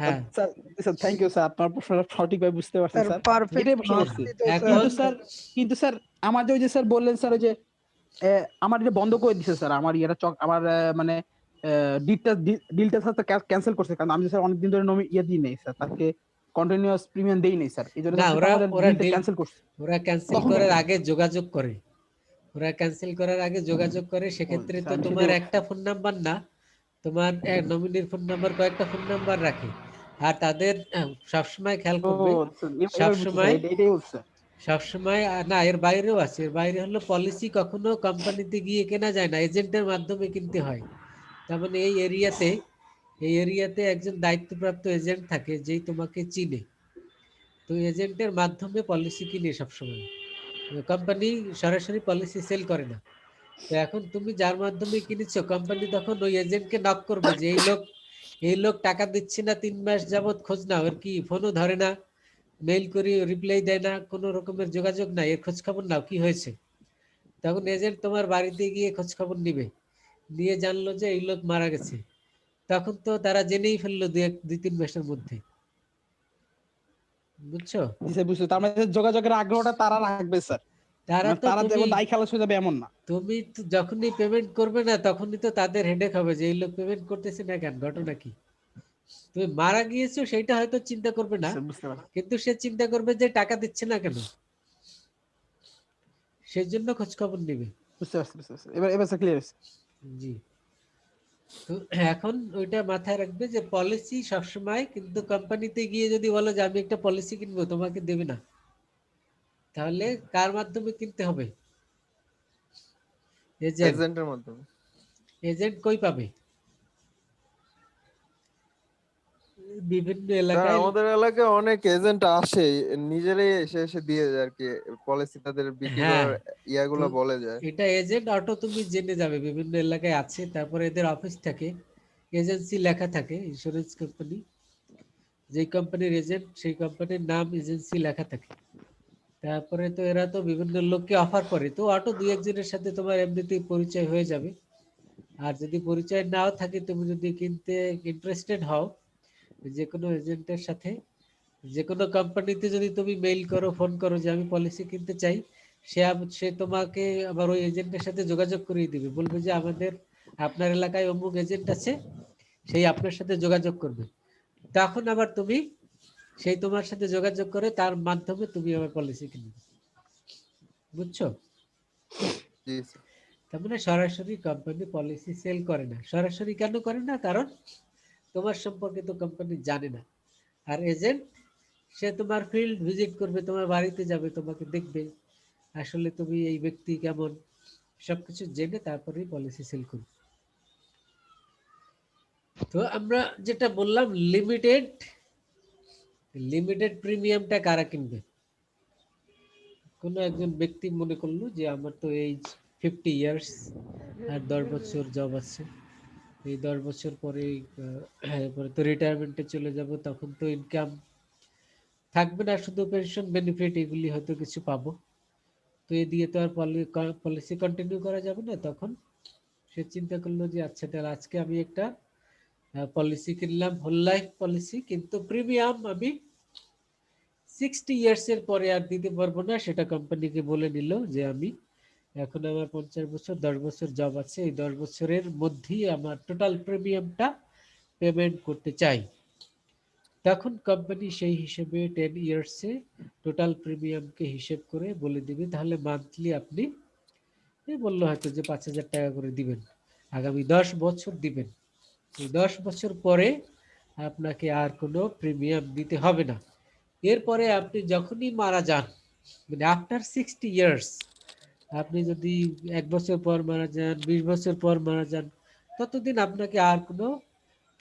হ্যাঁ, sir sir thank you sir, আপনার প্রশ্নটা সঠিকভাবে বুঝতে পারছেন স্যার স্যার, পারফেক্ট এটাই প্রশ্ন নলেজ করছি। দিতে এখন স্যার। কিন্তু স্যার আমার যে ওই যে স্যার বললেন স্যার ওই যে আমার এটা বন্ধ করে দিছে স্যার, আমার ইয়েটা আমার মানে ডিলটা স্যার ক্যান্সেল করছে, কারণ আমি স্যার অনেকদিন ধরে দিই নাই স্যার, তাকে কন্টিনিউয়াস প্রিমিয়াম দেই নাই স্যার, এই জন্য না, স্যার আমাদের ওরা ডিলটা ক্যান্সেল করছে। ওরা ক্যান্সেল তখন করার আগে যোগাযোগ করে, সেক্ষেত্রে তো আমি তোমার সেটাই একটা ফোন নাম্বার না, তোমার নমিনির ফোন নাম্বার কয়েকটা ফোন নাম্বার রাখে। আর তাদের সবসময় খেয়াল ও করবে, স্যার, এবার বুঝছি স্যার, সবসময় এটাই বলছে। সবসময় না, এর বাইরেও আছে। এর বাইরে হলো পলিসি কখনো কোম্পানিতে গিয়ে কেনা যায় না, এজেন্টের মাধ্যমে কিনতে হয়। তার মানে এই এরিয়াতে একজন দায়িত্বপ্রাপ্ত এজেন্ট থাকে যেই তোমাকে চিনে। তো এজেন্টের মাধ্যমে পলিসি কিনে সবসময়, কোম্পানি সরাসরি পলিসি সেল করে না। তো এখন তুমি যার মাধ্যমে কিনেছো, কোম্পানি তখন ওই এজেন্টকে নক করবে যে এই লোক টাকা দিচ্ছে না, 3 মাস যাবত খোঁজ নাও, এর কি ফোনও ধরে না, মেইল করি রিপ্লাই দেয় না, কোনো রকমের যোগাযোগ নাই, এর খোঁজ খবর নাও কি হয়েছে। তখন এজেন্ট তোমার বাড়িতে গিয়ে খোঁজ খবর নিবে, নিয়ে জানলো যে এই লোক মারা গেছে। তখন তো তারা জেনেই ফেললো 2-3 মাসের মধ্যে। বুঝছো? জি স্যার বুঝছি, তার মানে যোগাযোগের আগ্রহটা তারা রাখবে স্যার, তারা মানে তো তারা তুমি দেবো দায় খালাস হয়ে যাবে এমন না। তুমি তো যখনই পেমেন্ট করবে না, তখনই তো তাদের হেডেক হবে যে এই লোক পেমেন্ট করতেছে না কেন, ঘটনা কি। তুমি মারা গিয়েছো সেইটা হয়তো চিন্তা করবে জি না, স্যার বুঝতে পারছি, কিন্তু সে চিন্তা করবে যে টাকা দিচ্ছে না কেন, সেই জন্য খোঁজ খবর নিবে। বুঝতে পারছি, বুঝতে পারছি। এবার এবার স্যার ক্লিয়ার হয়েছে। জি। তো এখন ওইটা মাথায় রাখবে যে পলিসি সবসময়, কিন্তু কোম্পানিতে গিয়ে যদি বলো যে আমি একটা পলিসি কিনবো, তোমাকে দেবে না। তাহলে কার মাধ্যমে কিনতে হবে? এজেন্ট। এজেন্টের মাধ্যমে। এজেন্ট কই পাবে? বিভিন্ন স্যার এলাকায়। আমাদের এলাকায় অনেক এজেন্ট আসে, নিজেরাই এসে এসে দিয়ে যায় আর কি, পলিসি তাদের বিক্রি হ্যাঁ, করার তো ইয়াগুলা বলে যায়। এটা এজেন্ট অটো তুমি জেনে যাবে, বিভিন্ন এলাকায় আছে। তারপরে এদের অফিস থাকে, এজেন্সি লেখা থাকে, ইন্স্যুরেন্স কোম্পানি, যেই কোম্পানির এজেন্ট সেই কোম্পানির নাম এজেন্সি লেখা থাকে। তারপরে তো এরা তো বিভিন্ন লোককে অফার করে, তো অটো 2-1 জনের সাথে তোমার এমনিতেই পরিচয় হয়ে যাবে। আর যদি পরিচয় নাও থাকে, তুমি যদি কিনতে ইন্টারেস্টেড হও যে কোনো এজেন্টের সাথে, যে কোনো কোম্পানিতে যদি তুমি মেইল করো, ফোন করো যে আমি পলিসি কিনতে চাই, সে তোমাকে আবার ওই এজেন্টের সাথে যোগাযোগ করিয়ে দিবে, বলবে যে আপনার এলাকায় অমুক এজেন্ট আছে, সেই আপনার সাথে যোগাযোগ করবে। তখন আবার তুমি সেই তোমার সাথে যোগাযোগ করে তার মাধ্যমে তুমি আবার পলিসি কিনবে। বুঝছো? জি স্যার। তার মানে সরাসরি কোম্পানি পলিসি সেল করে না। সরাসরি কেন করে না? কারণ তোমার সম্পর্কে তো কোম্পানি জানে না। আর এজেন্ট, সে তোমার ফিল্ড ভিজিট করবে, তোমার বাড়িতে যাবে, তোমাকে দেখবে আসলে তুমি এই ব্যক্তি কেমন, সবকিছু জেনে তারপরেই পলিসি সেল করবে। তো আমরা যেটা বললাম, লিমিটেড লিমিটেড প্রিমিয়ামটা কারা কিনবে? কোনো একজন ব্যক্তি মনে করলো যে আমার তো এইজ 50 ইয়ার্স, আর 10 বছর জব আছে, এই 10 বছর পরে এরপরে তো রিটায়ারমেন্টে চলে যাব, তখন তো ইনকাম থাকবে না, শুধু পেনশন বেনিফিট এগুলি হয়তো কিছু পাবো। তো এ দিয়ে তো আর পলিসি কন্টিনিউ করা যাবে না। তখন সে চিন্তা করলো যে আচ্ছা, তাহলে আজকে আমি একটা পলিসি কিনলাম, হোল লাইফ পলিসি, কিন্তু প্রিমিয়াম আমি 60 ইয়ার্সের পরে আর দিতে পারবো না। সেটা কোম্পানিকে বলে নিল যে আমি এখন আমার 50 বছর, 10 বছর জব আছে, এই 10 বছরের মধ্যেই আমার টোটাল প্রিমিয়ামটা পেমেন্ট করতে চাই। তখন কোম্পানি সেই হিসেবে 10 ইয়ার্সে টোটাল প্রিমিয়ামকে হিসেব করে বলে দিবে, তাহলে মান্থলি আপনি বললো হয়তো যে 5,000 টাকা করে দিবেন, আগামী 10 বছর দিবেন। এই 10 বছর পরে আপনাকে আর কোনো প্রিমিয়াম দিতে হবে না। এরপরে আপনি যখনই মারা যান, মানে আফটার 60 ইয়ার্স, আপনি যদি 1 বছর পর মারা যান, 20 বছর পর মারা যান, ততদিন আপনাকে আর কোনো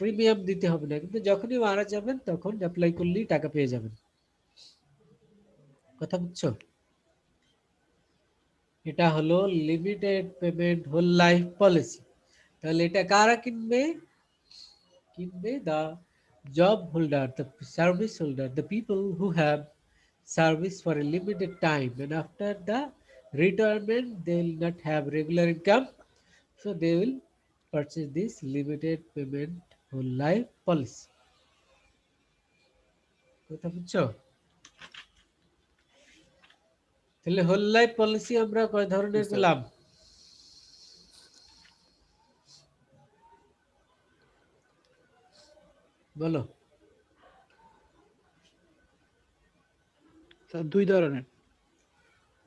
প্রিমিয়াম দিতে হবে না। কিন্তু যখনই মারা যাবেন তখন অ্যাপ্লাই করলেই টাকা পেয়ে যাবেন। কথা বুঝছো? এটা হলো limited payment whole life policy. তাহলে এটা কারা কিনবে? কিনবে the job holder, the service holder, the people who have service for a limited time, and after the retirement they will not have regular income, so they will purchase this limited payment whole life policy. কথা বুঝছো? তাহলে হোল লাইফ পলিসি আমরা কয় জি ধরনের স্যার। পেলাম? বলো। স্যার 2 ধরনের।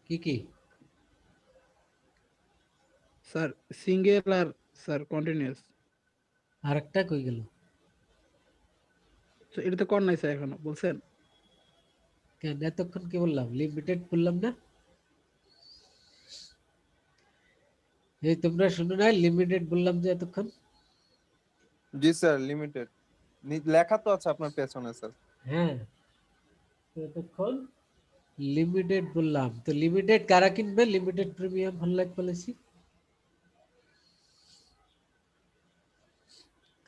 কি কি? স্যার সিঙ্গেল আর স্যার কন্টিনিউয়াস। আরেকটা কই গেল? তো এটা তো কর নাই স্যার এখনো বলছেন। কেন এতক্ষণ কি বললাম? লিমিটেড বললাম না? এই তোমরা শুনো না, লিমিটেড বললাম যে এতক্ষণ। জি স্যার, লিমিটেড লেখা তো আছে আপনার পেছনে স্যার। হ্যাঁ, তো এতক্ষণ লিমিটেড বললাম। তো লিমিটেড কারা কিনবে? Limited premium whole life policy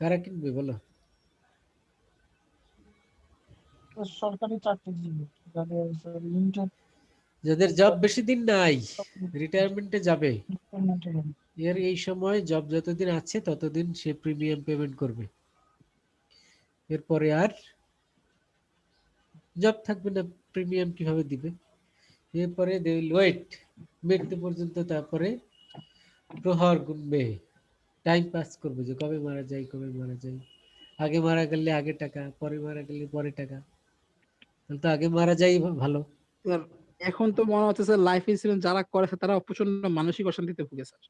কারা কিনবে বলো? সরকারি চাকরিজীবী যাদের লিমিটেড যাদের জব বেশি দিন নাই, রিটায়ারমেন্টে যাবে, পেমেন্ট। এর এই সময় জব যতদিন আছে ততদিন সে প্রিমিয়াম পেমেন্ট করবে। এরপরে আর জব থাকবে না, প্রিমিয়াম কিভাবে দিবে? এরপরে দে উইল ওয়েট মৃত্যু পর্যন্ত, তারপরে প্রহর গুনবে, টাইম পাস করবে যে কবে মারা যায়, কবে মারা যায়। আগে মারা গেলে আগে টাকা, পরে মারা গেলে পরে টাকা। তাহলে তো আগে মারা যাই ভালো। স্যার এখন তো মনে হচ্ছে স্যার লাইফ ইন্সুরেন্স যারা করেছে তারা প্রচন্ড মানসিক অশান্তিতে ভুগে স্যার।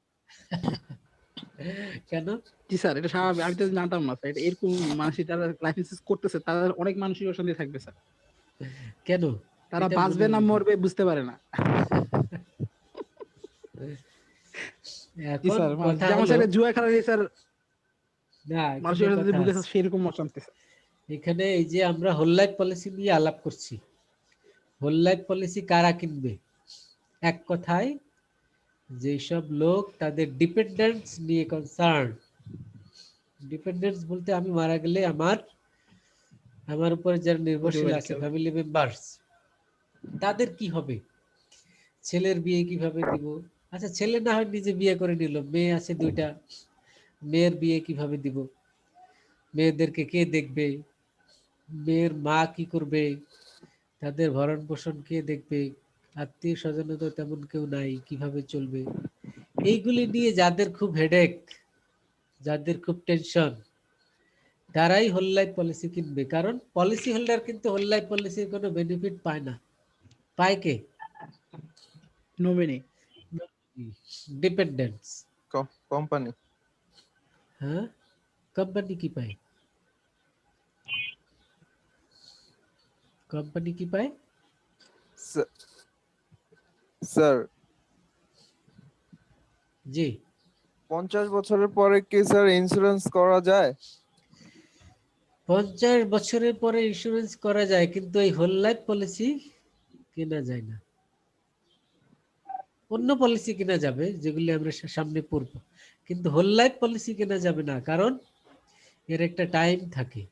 কেন? জি স্যার, এটা স্বাভাবিক, আমি তো জানতাম না স্যার এটা এরকম। মানসিক যারা লাইফ ইন্সুরেন্স করতেছে তাদের অনেক মানসিক অশান্তি থাকবে স্যার। কেন তারা এটা বাঁচবে না মনে মরবে বুঝতে পারে না। জি এখন স্যার, কথা যেমন হলো, স্যার জুয়া খেলা নিয়ে স্যার না মানসিক এখানে অশান্তিতে কথা ভুগে আছে। স্যার, সেরকম অশান্তি স্যার। এখানে এই যে আমরা হোল লাইফ পলিসি নিয়ে আলাপ করছি, হোল লাইফ পলিসি কারা কিনবে? এক কথায় যেসব লোক তাদের ডিপেন্ডেন্টস নিয়ে কনসার্ন। ডিপেন্ডেন্টস বলতে আমি মারা গেলে আমার আমার উপরে যারা নির্ভরশীল পরিবারের আছে, কেউ। ফ্যামিলি মেম্বার্স, তাদের কি হবে? ছেলের বিয়ে কিভাবে দিব? আচ্ছা, ছেলে না হয় নিজে বিয়ে করে নিল, মেয়ে আছে দুইটা, মেয়ের বিয়ে কিভাবে দিব? মেয়েদেরকে কে দেখবে? মেয়ের মা কি করবে? তাদের ভরণ পোষণ কে দেখবে? আত্মীয় স্বজনে তো তেমন কেউ নাই, কিভাবে চলবে? এইগুলি নিয়ে যাদের খুব হেডেক, যাদের খুব টেনশন, তারাই হোল লাইফ পলিসি কিনবে। কারণ পলিসি হোল্ডার কিন্তু হোল লাইফ পলিসির কোনো বেনিফিট পায় না। পায় কে? নমিনি। ডিপেন্ডেন্টস। কোম্পানি। হ্যাঁ, কোম্পানি কি পায়? কোম্পানি কি পায়? স্যার জি, 50 বছরের পরে কি স্যার ইন্স্যুরেন্স করা যায়? 50 বছরের পরে ইন্স্যুরেন্স করা যায়, কিন্তু এই হোল লাইফ পলিসি কেনা যায় না। অন্য পলিসি কেনা যাবে যেগুলি আমরা সামনে পড়বো, কিন্তু হোল লাইফ পলিসি কেনা যাবে না। কারণ এর একটা টাইম থাকে,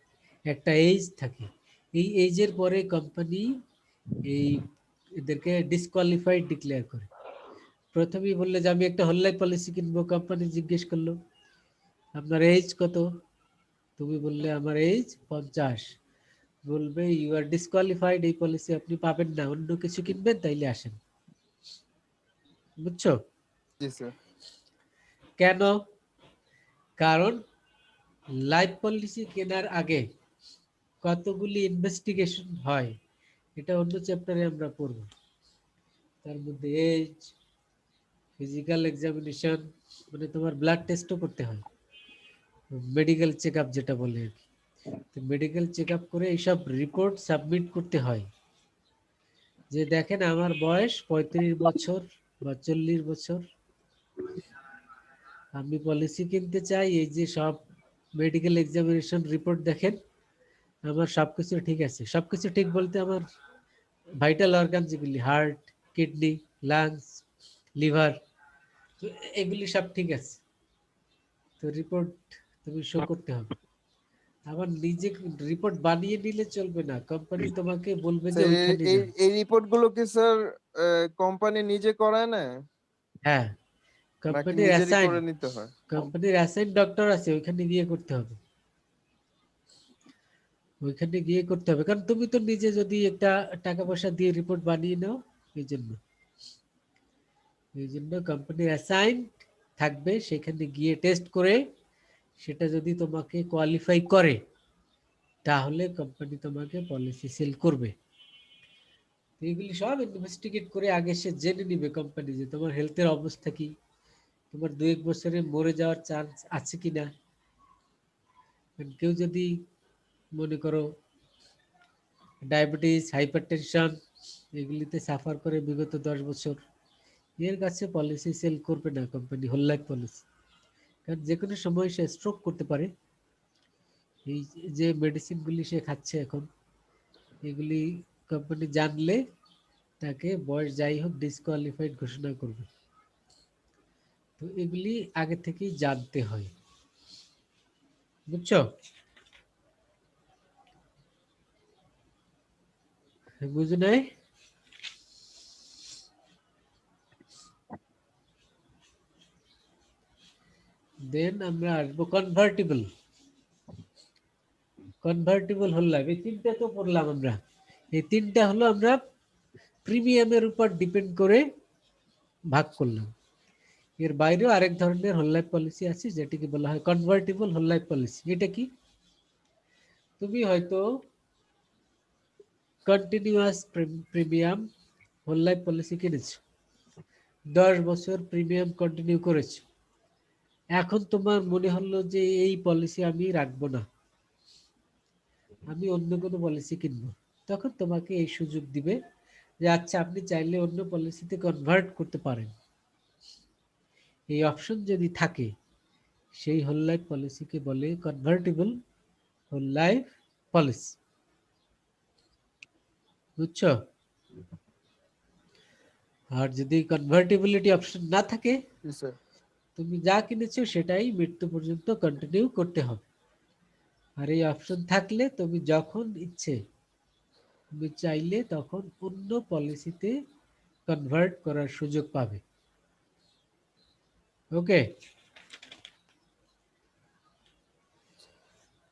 একটা এজ থাকে। এই এজের পরে কোম্পানি এই এদেরকে ডিসকোয়ালিফাইড ডিক্লেয়ার করে। প্রথমেই বললে যে আমি একটা হোল লাইফ পলিসি কিনবো, কোম্পানি জিজ্ঞেস করলো আপনার এজ কত, তুমি বললে আমার এজ 50, বলবে ইউ আর ডিসকোয়ালিফাইড, এই পলিসি আপনি পাবেন না, অন্য কিছু কিনবেন তাইলে আসেন। বুঝছো? জি স্যার। কেন? কারণ লাইফ পলিসি কেনার আগে কতগুলি ইনভেস্টিগেশন হয়, এটা অন্য চ্যাপ্টারে আমরা পড়ব। তার মধ্যে এজ, ফিজিক্যাল এক্সামিনেশন, মানে তোমার ব্লাড টেস্টও করতে হয়, মেডিকেল চেক আপ যেটা বলে আর কি। তো মেডিকেল চেক আপ করে এইসব রিপোর্ট সাবমিট করতে হয় যে দেখেন আমার বয়স 35 বছর বা 40 বছর, আমি পলিসি কিনতে চাই, এই যে সব মেডিকেল এক্সামিনেশন রিপোর্ট দেখেন আমার সবকিছু ঠিক আছে। সবকিছু ঠিক বলতে আমার ভাইটাল অর্গান যেগুলি, হার্ট, কিডনি, লাংস, লিভার, এগুলি সব ঠিক আছে। তো রিপোর্ট তুমি শো করতে হবে। আবার নিজে রিপোর্ট বানিয়ে নিলে চলবে না, কোম্পানি তোমাকে বলবে যে স্যার ওইখানে এই যাও। এই রিপোর্ট গুলো কি স্যার কোম্পানি নিজে করায় না, হ্যাঁ, নাকি কোম্পানির নিজেরই অ্যাসাইন, করে নিতে হয়? কোম্পানির অ্যাসাইন ডক্টর আছে, ওইখানে গিয়ে করতে হবে। ওইখানে গিয়ে করতে হবে, কারণ তুমি তো নিজে যদি একটা টাকা পয়সা দিয়ে রিপোর্ট বানিয়ে নাও, এই জন্য কোম্পানির অ্যাসাইন থাকবে, সেখানে গিয়ে টেস্ট করে সেটা যদি তোমাকে কোয়ালিফাই করে তাহলে কোম্পানি তোমাকে পলিসি সেল করবে। এগুলি সব ইনভেস্টিগেট করে আগে সে জেনে নিবে কোম্পানি যে তোমার হেলথের অবস্থা কি, তোমার 2-1 বছরে মরে যাওয়ার চান্স আছে কিনা। কেউ যদি মনে করো ডায়াবেটিস, হাইপারটেনশন এগুলিতে সাফার করে বিগত 10 বছর, এর কাছে পলিসি সেল করবে না কোম্পানি, হোল লাইফ পলিসি। কারণ যে কোনো সময় সে স্ট্রোক করতে পারে। এই যে মেডিসিনগুলি সে খাচ্ছে এখন, এগুলি কোম্পানি জানলে তাকে বয়স যাই হোক ডিসকোয়ালিফাইড ঘোষণা করবে। তো এগুলি আগে থেকেই জানতে হয়, বুঝছো? বুঝো নাই? দেন আমরা আসবো কনভার্টিবল। কনভার্টিবল হোল লাইফ, এই তিনটা তো পড়লাম আমরা। এই তিনটা হলো আমরা প্রিমিয়ামের উপর ডিপেন্ড করে ভাগ করলাম। এর বাইরেও আরেক ধরনের হোল লাইফ পলিসি আছে যেটাকে বলা হয় কনভার্টিবল হোল লাইফ পলিসি। এটা কি? তুমি হয়তো continuous premium whole life policy কিনেছো, 10 বছর প্রিমিয়াম কন্টিনিউ করেছো। এখন তোমার মনে হলো যে এই পলিসি আমি রাখবো না, আমি অন্য কোনো পলিসি কিনবো। তখন তোমাকে এই সুযোগ দিবে যে আচ্ছা আপনি চাইলে অন্য পলিসিতে কনভার্ট করতে পারেন। এই অপশন যদি থাকে সেই হোল লাইফ পলিসিকে বলে কনভার্টিবল হোল লাইফ পলিসি, বুঝছো? আর যদি কনভার্টিবিলিটি অপশন না থাকে, জি স্যার। তুমি যা কিনেছো সেটাই মৃত্যু পর্যন্ত কন্টিনিউ করতে হবে। আর এই অপশন থাকলে তুমি যখন ইচ্ছে তুমি চাইলে তখন অন্য পলিসিতে কনভার্ট করার সুযোগ পাবে। ওকে,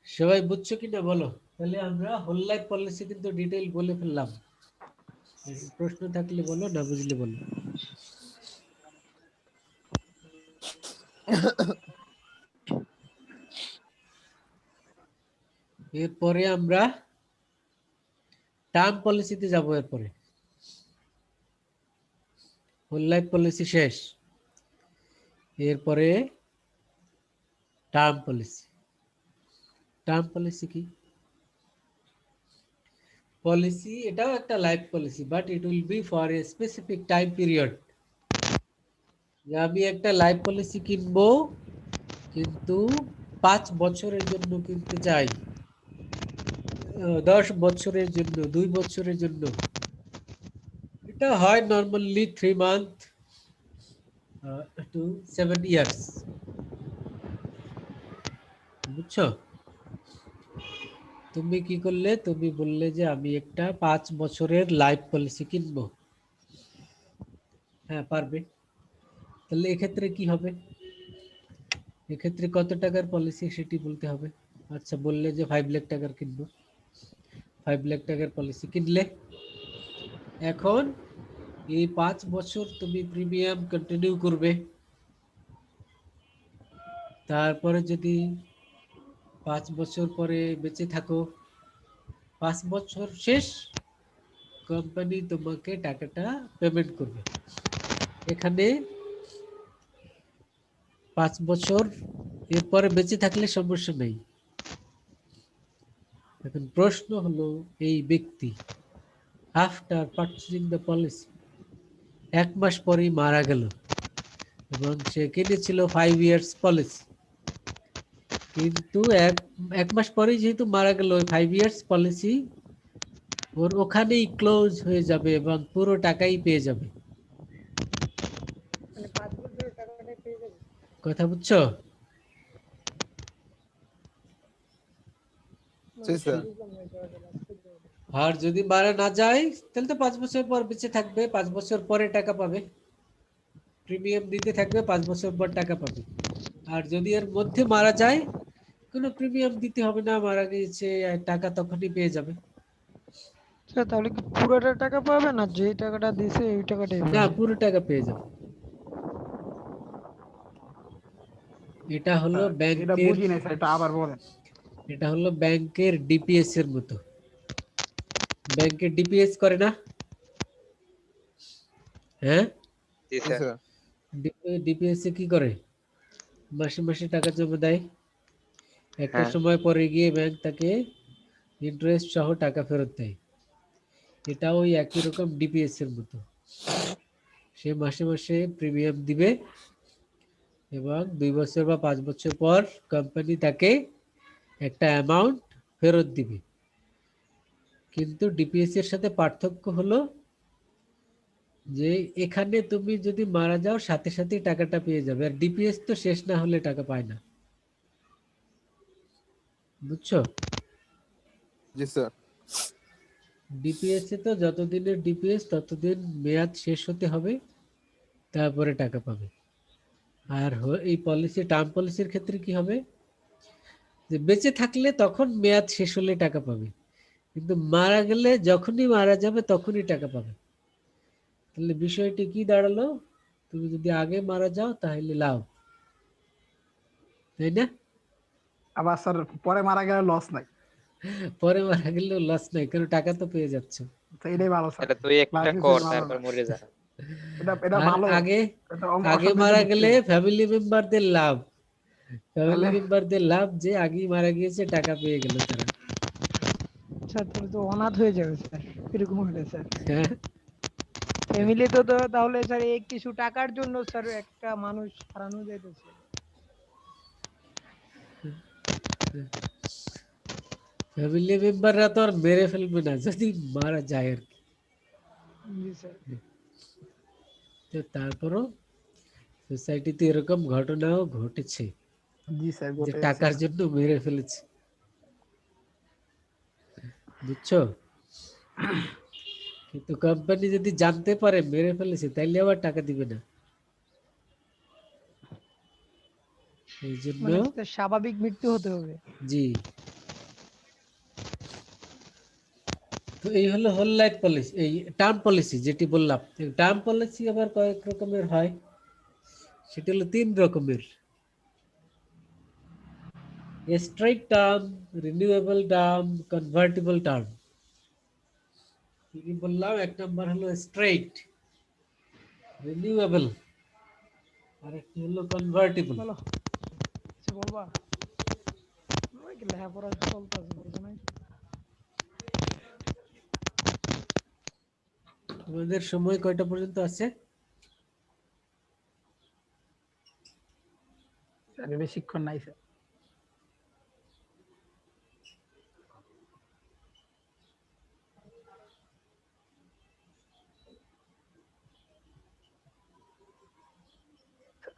সবাই বুঝছো কিনা বলো? তাহলে আমরা হোল লাইফ পলিসি কিন্তু ডিটেইল বলে ফেললাম। প্রশ্ন থাকলে বলো, না বুঝলে বলো। এরপরে আমরা টার্ম পলিসিতে যাব। এরপরে হোল লাইফ পলিসি শেষ, এরপরে টার্ম পলিসি। টার্ম পলিসি কি? পলিসি এটাও একটা life policy, but it will be for a specific time period. আমি একটা লাইফ পলিসি কিনবো কিন্তু 5 বছরের জন্য কিনতে চাই, 10 বছরের জন্য, 2 বছরের জন্য। এটা হয় নর্মালি 3 মান্থ টু 7 ইয়ার্স, বুঝছো? তুমি কি করলে, তুমি বললে যে আমি একটা 5 বছরের লাইফ পলিসি কিনবো। হ্যাঁ পারবে। তাহলে এক্ষেত্রে কি হবে? এক্ষেত্রে কত টাকার পলিসি সেটি বলতে হবে। আচ্ছা বললে যে 5 লাখ টাকার কিনবো, 5 লাখ টাকার পলিসি কিনলে এখন এই 5 বছর তুমি প্রিমিয়াম কন্টিনিউ করবে। তারপরে যদি 5 বছর পরে বেঁচে থাকো, 5 বছর শেষ, কোম্পানি তোমাকে টাকাটা পেমেন্ট করবে। এখানে 5 বছর এরপরে বেঁচে থাকলে সমস্যা নেই। এখন প্রশ্ন হলো, এই ব্যক্তি আফটার পারচেজিং দ্য পলিসি 1 মাস পরেই মারা গেল এবং সে কিনেছিল 5 ইয়ার্স পলিসি, কিন্তু এক মাস পরেই যেহেতু মারা গেল, ওই 5 ইয়ার্স পলিসি ওর ওখানেই ক্লোজ হয়ে যাবে এবং পুরো টাকাই পেয়ে যাবে। মানে 5 বছরের টাকাটাই পেয়ে যাবে। কথা বুঝছো? জি স্যার। বুঝলাম না এই জায়গাটা লাগছে তো। আর যদি মারা না যায় তাহলে তো 5 বছর পর বেঁচে থাকবে, 5 বছর পরে টাকা পাবে, প্রিমিয়াম দিতে থাকবে, 5 বছর পর টাকা পাবে। আর যদি এর মধ্যে মারা যায়, কোনো প্রিমিয়াম দিতে হবে না, মারা গিয়েছে, টাকা তখনই পেয়ে যাবে। স্যার তাহলে কি পুরোটা টাকা পাবে না, যেই টাকাটা দিছে ওই টাকাটাই না, পাবে? পুরো টাকা পেয়ে যাবে। এটা হলো এটা ব্যাংকের, বুঝি নাই স্যার, এটা আবার বলেন। এটা হলো ব্যাংকের ডিপিএস এর মতো। ব্যাংকের ডিপিএস করে না? হ্যাঁ, জি স্যার। ডিপিএস এ কি করে? মাসে মাসে টাকা জমা দেয়, একটা হ্যাঁ। সময় পরে গিয়ে ব্যাংক তাকে ইন্টারেস্ট সহ টাকা ফেরত দেয়। এটা ওই একই রকম ডিপিএস এর মতো, সে মাসে মাসে প্রিমিয়াম দিবে এবং 2 বছর বা 5 বছর পর কোম্পানি তাকে একটা অ্যামাউন্ট ফেরত দিবে। কিন্তু ডিপিএস এর সাথে পার্থক্য হলো যে এখানে তুমি যদি মারা যাও সাথে সাথে টাকাটা পেয়ে যাবে, আর ডিপিএস তো শেষ না হলে টাকা পায় না, বুঝছো? জি স্যার। ডিপিএস এ তো যতদিনের ডিপিএস ততদিন মেয়াদ শেষ হতে হবে, তারপরে টাকা পাবে। আর এই পলিসি, টার্ম পলিসির ক্ষেত্রে কি হবে, যে বেঁচে থাকলে তখন মেয়াদ শেষ হলে টাকা পাবে, কিন্তু মারা গেলে যখনই মারা যাবে তখনই টাকা পাবে। তাহলে বিষয়টি কি দাঁড়ালো, তুমি যদি আগে মারা যাও তাহলে লাভ, তাই না? আবার স্যার পরে মারা গেলে লস নাই, পরে মারা গেলেও লস নাই, কারণ টাকা তো পেয়ে যাচ্ছ। তো এটাই ভালো স্যার। এটা তুই একটা লাইফ কর ইন্স্যুরেন্স ভালো তারপর না, মরে যা। এটা আর ভালো, আগে এটা আগে অসাধ্যের মারা যুক্তি গেলে না। ফ্যামিলি মেম্বারদের লাভ, ফ্যামিলি তাহলে মেম্বারদের লাভ যে আগেই মারা গিয়েছে, টাকা পেয়ে গেল তারা। স্যার তাহলে তো অনাথ হয়ে যাবে স্যার এরকম হলে স্যার। হ্যাঁ, ফ্যামিলি তো তাহলে স্যার এই কিছু টাকার জন্য স্যার একটা মানুষ হারানো যাইতেছে। ফ্যামিলি মেম্বাররা তো আর মেরে ফেলবে না যদি মারা যায় আর কি। জি স্যার। তো তারপরও সোসাইটিতে এরকম ঘটনাও ঘটেছে জি স্যার যে গোটে টাকার জন্য মেরে ফেলেছে, বুঝছো? কিন্তু কোম্পানি যদি জানতে পারে মেরে ফেলেছে তাইলে আবার টাকা দিবে না, এই জন্য। মানে স্যার স্বাভাবিক মৃত্যু হতে হবে। জি, তো এই হলো হোল লাইফ পলিসি, এই টার্ম পলিসি যেটি বললাম। টার্ম পলিসি আবার কয়েক রকমের হয়, সেটা হলো 3 রকমের: straight term, renewable term, convertible term. কি বললাম, 1 নম্বর হলো স্ট্রেইট, রিনিউয়েবল, আর একটি হলো কনভার্টিবল। বলো কিছু বলবা? ওই কি লেখাপড়া চলতেছে বুঝো নাই? তোমাদের সময় কয়টা পর্যন্ত আছে? স্যার বেশিক্ষণ নাই স্যার।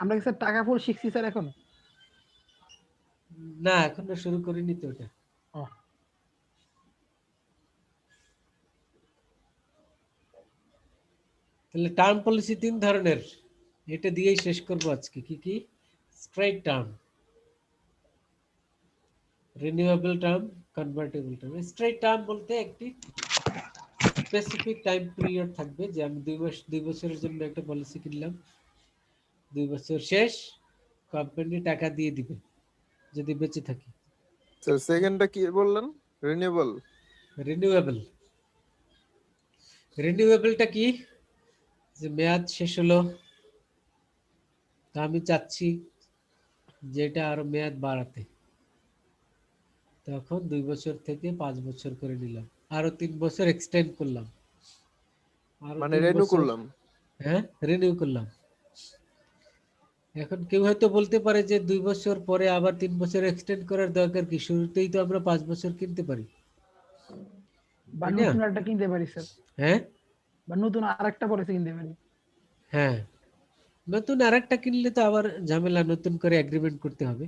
আমরা কি স্যার টাকা ফুল শিখছি স্যার এখন? না, এখনো শুরু করিনি তো ওটা। ও, তাহলে টার্ম পলিসি 3 ধরনের, এটা দিয়েই শেষ করবো আজকে। কি কি? Straight term, renewable term, convertible term. Straight term বলতে একটি স্পেসিফিক টাইম পিরিয়ড থাকবে, যে আমি 2 বছরের জন্য একটা পলিসি কিনলাম, 2 বছর শেষ কোম্পানি টাকা দিয়ে দিবে যদি বেঁচে থাকি। স্যার সেকেন্ডটা কি বললেন? রিনিউয়েবল। রিনিউয়েবল, রিনিউয়েবলটা কি, যে মেয়াদ শেষ হলো, তা আমি চাচ্ছি যে এটা আরো মেয়াদ বাড়াতে, তখন 2 বছর থেকে 5 বছর করে নিলাম, আরো 3 বছর এক্সটেন্ড করলাম, আরো মানে 3 রেনু বছর, করলাম। হ্যাঁ, রিনিউ করলাম। এখন কেউ হয়তো বলতে পারে যে 2 বছর পরে আবার 3 বছর এক্সটেন্ড করার দরকার কি, শুরুতেই তো আমরা 5 বছর কিনতে পারি, বা তাই না? নতুন একটা কিনতে পারি স্যার, হ্যাঁ, বা নতুন আরেকটা পলিসি কিনতে পারি। হ্যাঁ, নতুন আরেকটা কিনলে তো আবার ঝামেলা, নতুন করে এগ্রিমেন্ট করতে হবে।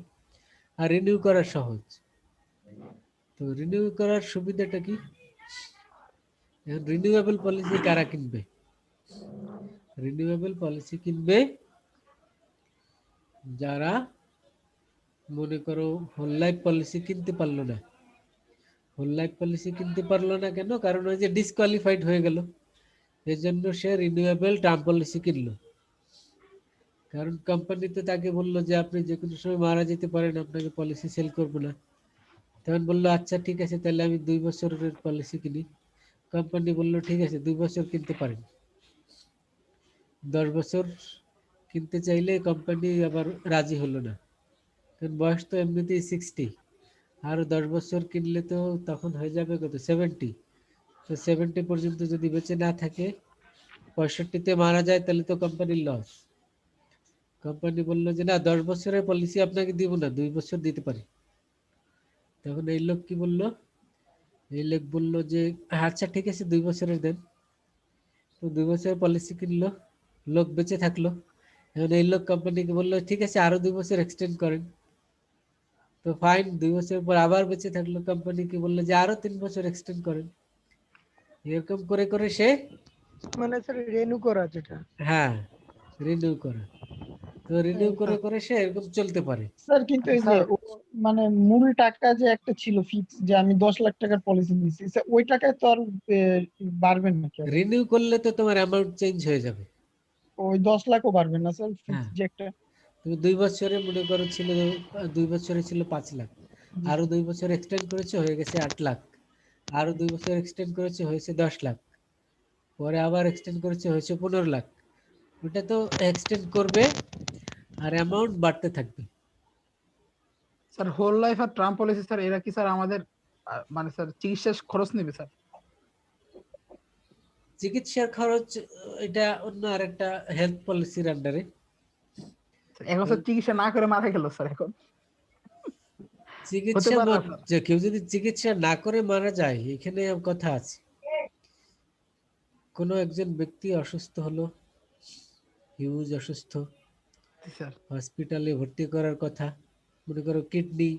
আর রিনিউ করা সহজ। তো রিনিউ করার সুবিধাটা কি, এখন রিনিউয়েবল পলিসি কারা কিনবে? রিনিউয়েবল পলিসি কিনবে যারা, মনে করো, হোল লাইফ পলিসি কিনতে পারলো না। হোল লাইফ পলিসি কিনতে পারলো না কেন? কারণ ওই যে ডিসকোয়ালিফাইড হয়ে গেল, এই জন্য সে রিনিউয়েবল টার্ম পলিসি কিনলো। কারণ কোম্পানি তো তাকে বললো যে আপনি যে কোনো সময় মারা যেতে পারেন, আপনাকে পলিসি সেল করবো না। তখন বললো আচ্ছা ঠিক আছে, তাহলে আমি 2 বছরের পলিসি কিনি। কোম্পানি বললো ঠিক আছে 2 বছর কিনতে পারেন। 10 বছর কিনতে চাইলে কোম্পানি আবার রাজি হলো না, কারণ বয়স তো এমনিতেই 60, আরো 10 বছর কিনলে তো তখন হয়ে যাবে কত, 70। তো 70 পর্যন্ত যদি বেঁচে না থাকে, 65-তে মারা যায়, তাহলে তো কোম্পানির লস। কোম্পানি বললো যে না, 10 বছরের পলিসি আপনাকে দিব না, 2 বছর দিতে পারি। তখন এই লোক কি বললো? এই লোক বললো যে আচ্ছা ঠিক আছে, 2 বছরের দেন। তো 2 বছরের পলিসি কিনলো, লোক বেঁচে থাকলো। এখন এই লোক কোম্পানিকে বললো ঠিক আছে, আরো 2 বছর এক্সটেন্ড করেন। তো ফাইন, 2 বছর পর আবার বেঁচে থাকলো, কোম্পানিকে বললো যে আরো 3 বছর এক্সটেন্ড করেন। এরকম করে করে সে, মানে স্যার রেনু করা যেটা। হ্যাঁ, রিনিউ করা। তো রিনিউ করে করে সে এরকম চলতে পারে। স্যার কিন্তু এই যে স্যার মানে মূল টাকা যে একটা ছিল ফিক্স, যে আমি 10 লাখ টাকার পলিসি নিয়েছি, স্যার ওই টাকায় তো আর বাড়বে নাকি আবার? রিনিউ করলে তো তোমার অ্যামাউন্ট চেঞ্জ হয়ে যাবে। ওই 10 লাখও বাড়বে না স্যার, ফিক্স হ্যাঁ, যে একটা? তুমি 2 বছরে মনে করো ছিল, 2 বছরে ছিল 5 লাখ, জি আরো স্যার। 2 বছর এক্সটেন্ড করেছে, হয়ে গেছে 8 লাখ। আরো 2 বছর এক্সটেন্ড করেছে, হয়েছে 10 লাখ। পরে আবার এক্সটেন্ড করেছে, হয়েছে 15 লাখ। ওটা তো এক্সটেন্ড করবে আর অ্যামাউন্ট বাড়তে থাকবে। স্যার হোল লাইফ আর টার্ম পলিসি স্যার, এরা কি স্যার আমাদের মানে স্যার চিকিৎসার খরচ নেবে স্যার? চিকিৎসার খরচ এটা অন্য আরেকটা হেলথ পলিসির আন্ডারে। এখন স্যার চিকিৎসা না করে মারা গেল স্যার, এখন হতে চিকিৎসা পারে না স্যার? যে কেউ যদি চিকিৎসা না করে মারা যায়, এখানে কথা আছে। কোনো একজন ব্যক্তি অসুস্থ হলো, হিউজ অসুস্থ, জি স্যার। হসপিটালে ভর্তি করার কথা। মনে করো কিডনি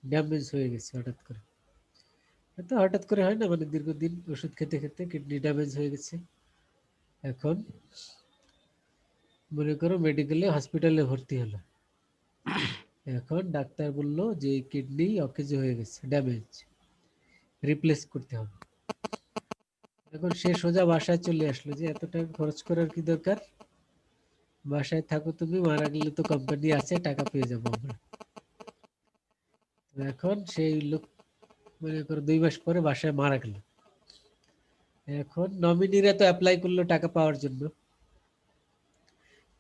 ড্যামেজ হয়ে গেছে হঠাৎ করে। তো হঠাৎ করে হয় না, মানে দীর্ঘদিন ওষুধ খেতে খেতে কিডনি ড্যামেজ হয়ে গেছে। এখন মনে করো মেডিকেলে হসপিটালে ভর্তি হলো। এখন ডাক্তার বলল যে কিডনি অকেজো হয়ে গেছে, ড্যামেজ, রিপ্লেস করতে হবে। এখন সে সোজা বাসায় চলে আসলো, যে এত টাকা খরচ করার কি দরকার, বাসায় থাকো তুমি, মারা গেলে তো কোম্পানি আছে, টাকা পেয়ে যাবো আমরা। তো এখন সেই লোক মনে করো 2 মাস পরে বাসায় মারা গেল। এখন নমিনিরা তো অ্যাপ্লাই করলো টাকা পাওয়ার জন্য।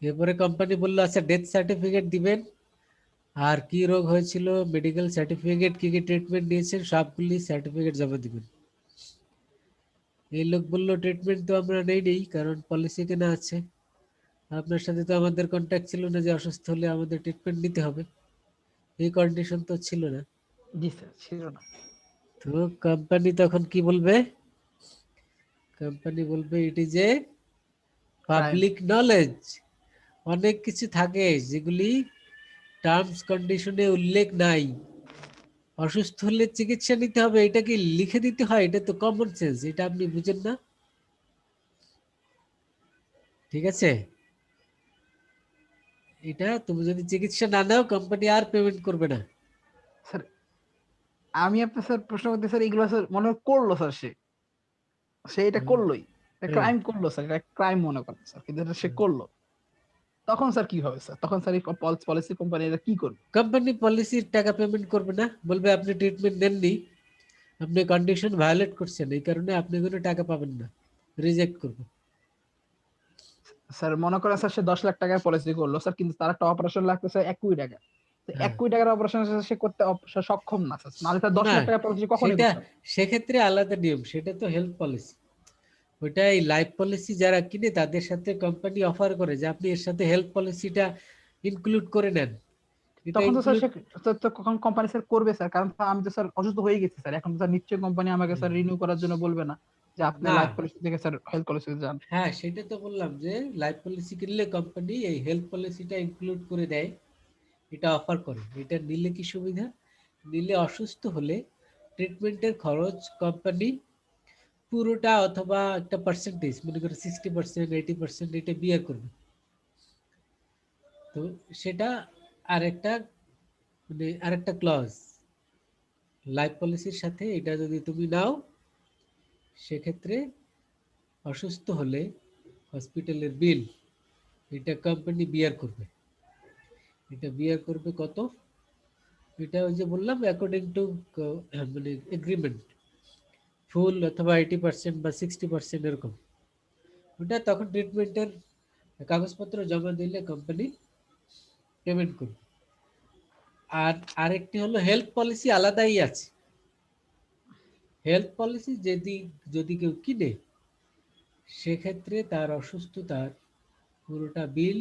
এরপরে কোম্পানি বললো আচ্ছা ডেথ সার্টিফিকেট দিবেন, আর কি রোগ হয়েছিল, মেডিকেল সার্টিফিকেট, কি কি ট্রিটমেন্ট নিয়েছেন, সবগুলি সার্টিফিকেট জমা দিবেন। এই লোক বললো ট্রিটমেন্ট তো আমরা নেই, কারণ পলিসি কেনা আছে। আপনার সাথে তো আমাদের কন্ট্যাক্ট ছিল না যে অসুস্থ হলে আমাদের ট্রিটমেন্ট নিতে হবে, এই কন্ডিশন তো ছিল না। জি স্যার, ছিল না। তো কোম্পানি তখন কি বলবে? কোম্পানি বলবে it is a public knowledge. অনেক কিছু থাকে যেগুলি টার্মস কন্ডিশনে উল্লেখ নাই। অসুস্থ হলে চিকিৎসা নিতে হবে, এটা কি লিখে দিতে হয়? এটা তো কমন সেন্স, এটা আপনি বুঝেন না। ঠিক আছে, এটা তুমি যদি চিকিৎসা না নাও, কোম্পানি আর পেমেন্ট করবে না। স্যার আমি আপনার স্যার প্রশ্ন করতে স্যার, এগুলো স্যার মনে হয় করলো স্যার, সে সে এটা করলোই, ক্রাইম করলো স্যার, এটা ক্রাইম মনে করেন স্যার, কিন্তু এটা সে করলো। তখন স্যার কি হবে স্যার? তখন স্যার এই পলিসি কোম্পানি এটা কি করবে? কোম্পানি পলিসির টাকা পেমেন্ট করবে না, বলবে আপনি ট্রিটমেন্ট নেননি, আপনি কন্ডিশন ভায়োলেট করছেন, এই কারণে আপনি কোনো টাকা পাবেন না, রিজেক্ট করবে। স্যার মনে করেন স্যার সে 10 লাখ টাকার পলিসি করলো স্যার, কিন্তু তার একটা অপারেশন লাগতেছে 1 কোটি টাকা। তো হ্যাঁ। 1 কোটি টাকার অপারেশন সে করতে সক্ষম না স্যার, নাহলে তার 10 লাখ না, টাকার পলিসি কখনই সেটা করতে হবে। সেক্ষেত্রে আলাদা নিয়ম, সেটা তো হেলথ পলিসি। ওইটা এই লাইফ পলিসি যারা কিনে তাদের সাথে কোম্পানি অফার করে যে আপনি এর সাথে হেলথ পলিসিটা ইনক্লুড করে নেন। এটা তখন তো স্যার ইনক্লুড, সে তো কখন কোম্পানি স্যার করবে স্যার? কারণ তো আমি তো স্যার অসুস্থ হয়ে গেছি স্যার, এখন তো স্যার নিশ্চয়ই কোম্পানি আমাকে স্যার রিনিউ করার জন্য বলবে না যে আপনি না। লাইফ পলিসি থেকে স্যার হেলথ পলিসিতে যান। হ্যাঁ, সেটা তো বললাম যে লাইফ পলিসি কিনলে কোম্পানি এই হেলথ পলিসিটা ইনক্লুড করে দেয়, এটা অফার করে। এটা নিলে কি সুবিধা? নিলে অসুস্থ হলে ট্রিটমেন্টের খরচ কোম্পানি পুরোটা অথবা একটা পার্সেন্টেজ, মনে করো 60%, 80% এটা বিয়ার করবে। তো সেটা আরেকটা, মানে আরেকটা ক্লজ লাইফ পলিসির সাথে, এটা যদি তুমি নাও, সেক্ষেত্রে অসুস্থ হলে হসপিটালের বিল এটা কোম্পানি বিয়ার করবে। এটা বিয়ার করবে কত? এটা ওই যে বললাম অ্যাকর্ডিং টু মানে এগ্রিমেন্ট, ফুল অথবা 80% বা 60% এরকম। ওটা তখন ট্রিটমেন্টের কাগজপত্র জমা দিলে কোম্পানি পেমেন্ট করবে। আর আরেকটি হলো হেলথ পলিসি আলাদাই আছে। হেলথ পলিসি যদি কেউ কিনে, সেক্ষেত্রে তার অসুস্থতার পুরোটা বিল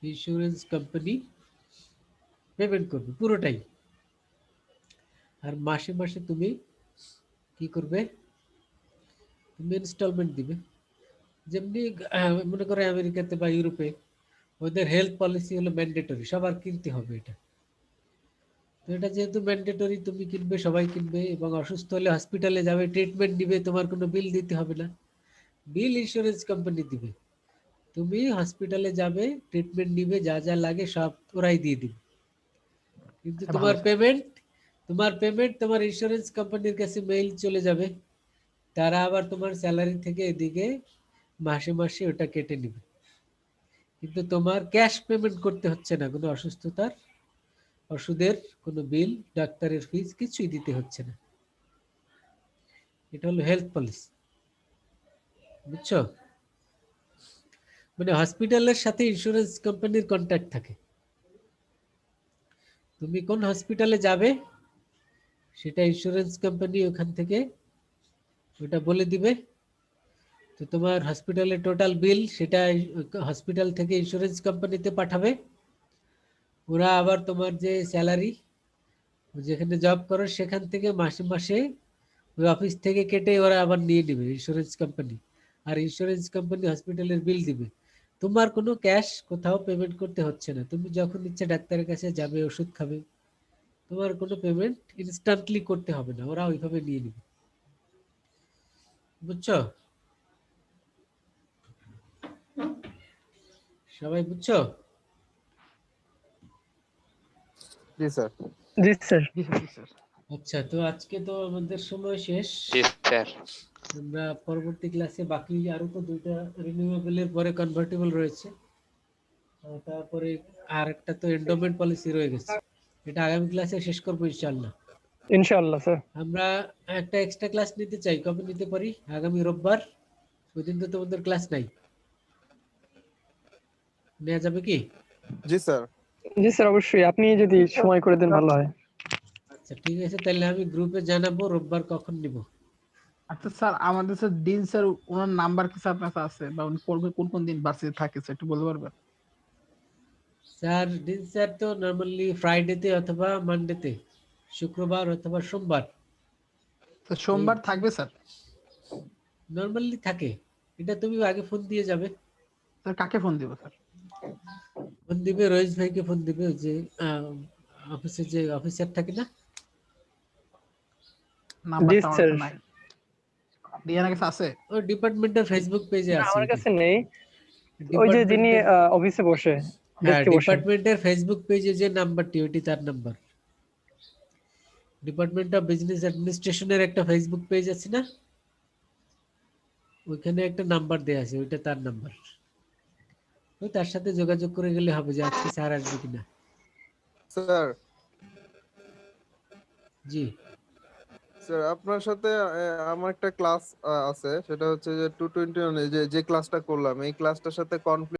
ইন্স্যুরেন্স কোম্পানি পেমেন্ট করবে পুরোটাই। আর মাসে মাসে তুমি কি করবে, তুমি ইনস্টলমেন্ট দিবে। যেমনি মনে করো আমেরিকাতে বা ইউরোপে ওদের হেলথ পলিসি হলো ম্যান্ডেটরি, সবার কিনতে হবে এটা। তো এটা যেহেতু ম্যান্ডেটরি, তুমি কিনবে, সবাই কিনবে, এবং অসুস্থ হলে হসপিটালে যাবে, ট্রিটমেন্ট নিবে, তোমার কোনো বিল দিতে হবে না, বিল ইন্স্যুরেন্স কোম্পানি দিবে। তুমি হসপিটালে যাবে, ট্রিটমেন্ট নিবে, যা যা লাগে সব ওরাই দিয়ে দিবে। কিন্তু এটা ভালো তোমার স্যার। পেমেন্ট তোমার ইন্স্যুরেন্স কোম্পানির কাছে মেইল চলে যাবে, তারা আবার তোমার স্যালারি থেকে এদিকে মাসে মাসে ওটা কেটে নেবে। কিন্তু তোমার ক্যাশ পেমেন্ট করতে হচ্ছে না, কোনো অসুস্থতার ওষুধের কোনো বিল, ডাক্তারের ফিস কিছুই দিতে হচ্ছে না। এটা হলো হেলথ পলিসি, বুঝছো? মানে হসপিটালের সাথে ইন্স্যুরেন্স কোম্পানির কন্ট্যাক্ট থাকে। তুমি কোন হসপিটালে যাবে সেটা ইন্স্যুরেন্স কোম্পানি ওখান থেকে ওটা বলে দিবে। তো তোমার হসপিটালের টোটাল বিল সেটা হসপিটাল থেকে ইন্স্যুরেন্স কোম্পানিতে পাঠাবে। ওরা আবার তোমার যে স্যালারি, যেখানে জব করো সেখান থেকে মাসে মাসে ওই অফিস থেকে কেটে ওরা আবার নিয়ে নেবে ইন্স্যুরেন্স কোম্পানি। আর ইন্স্যুরেন্স কোম্পানি হসপিটালের বিল দিবে। তোমার কোনো ক্যাশ কোথাও পেমেন্ট করতে হচ্ছে না। তুমি যখন ইচ্ছে ডাক্তারের কাছে যাবে, ওষুধ খাবে, তোমার কোনো পেমেন্ট ইনস্ট্যান্টলি করতে হবে না, ওরা ওইভাবে নিয়ে নেবে। বুঝছো? সবাই বুঝছো? জি স্যার। জি স্যার। জি স্যার, জি স্যার। আচ্ছা, তো আজকে তো আমাদের সময় শেষ। জি স্যার। আমরা পরবর্তী ক্লাসে বাকি আরো তো দুইটা রিনিউয়েবলের পরে কনভার্টেবল রয়েছে, তারপরে আর একটা তো এন্ডোমেন্ট পলিসি রয়ে গেছে, এটা আগামী ক্লাসে শেষ করবো ইনশাআল্লাহ। ইনশাআল্লাহ স্যার। আমরা একটা এক্সট্রা ক্লাস নিতে চাই, কবে নিতে পারি? আগামী রোববার, ওই দিন তো তোমাদের ক্লাস নাই, নেওয়া যাবে কি? জি স্যার। জি স্যার, অবশ্যই আপনি যদি সময় করে দেন ভালো হয়। আচ্ছা ঠিক আছে, তাহলে আমি গ্রুপে জানাবো রোববার কখন নিব। আচ্ছা স্যার, আমাদের স্যার ডিন স্যার, ওনার নাম্বার কি স্যার আপনার কাছে আছে, বা উনি কোন কোন দিন ভার্সিটি থাকে স্যার একটু বলতে পারবেন? স্যার দিন স্যার তো নর্মালি ফ্রাইডেতে অথবা মানডেতে, শুক্রবার অথবা সোমবার তো সোমবার থাকবে স্যার? নর্মালি থাকে। এটা তুমি আগে ফোন দিয়ে যাবে। স্যার কাকে ফোন দিব স্যার? ফোন দিবে রোহিত ভাইকে, ফোন দিবে, ওই যে অফিসে যে অফিসার থাকে না, নাম্বারটা আমার স্যার। কাছে নাই। ডিএনএ কাছে আছে? ওই ডিপার্টমেন্টের ফেসবুক পেজে আছে। আমার কাছে নেই, ওই যে যিনি অফিসে বসে, হ্যাঁ, ডেস্কে বসে। ডিপার্টমেন্টের ফেসবুক পেজে যে নাম্বারটি, ওইটি তার নাম্বার। ডিপার্টমেন্ট অফ বিজনেস অ্যাডমিনিস্ট্রেশনের একটা ফেসবুক পেজ আছে না, ওইখানে একটা নাম্বার দেয়া আছে, ওইটা তার নাম্বার। ওই তার সাথে যোগাযোগ করে গেলে হবে যে আজকে স্যার আসবে কিনা। স্যার, জি স্যার আপনার সাথে আমার একটা ক্লাস আছে, সেটা হচ্ছে যে 221, যে ক্লাসটা করলাম, এই ক্লাসটার সাথে কনফ্লিক্ট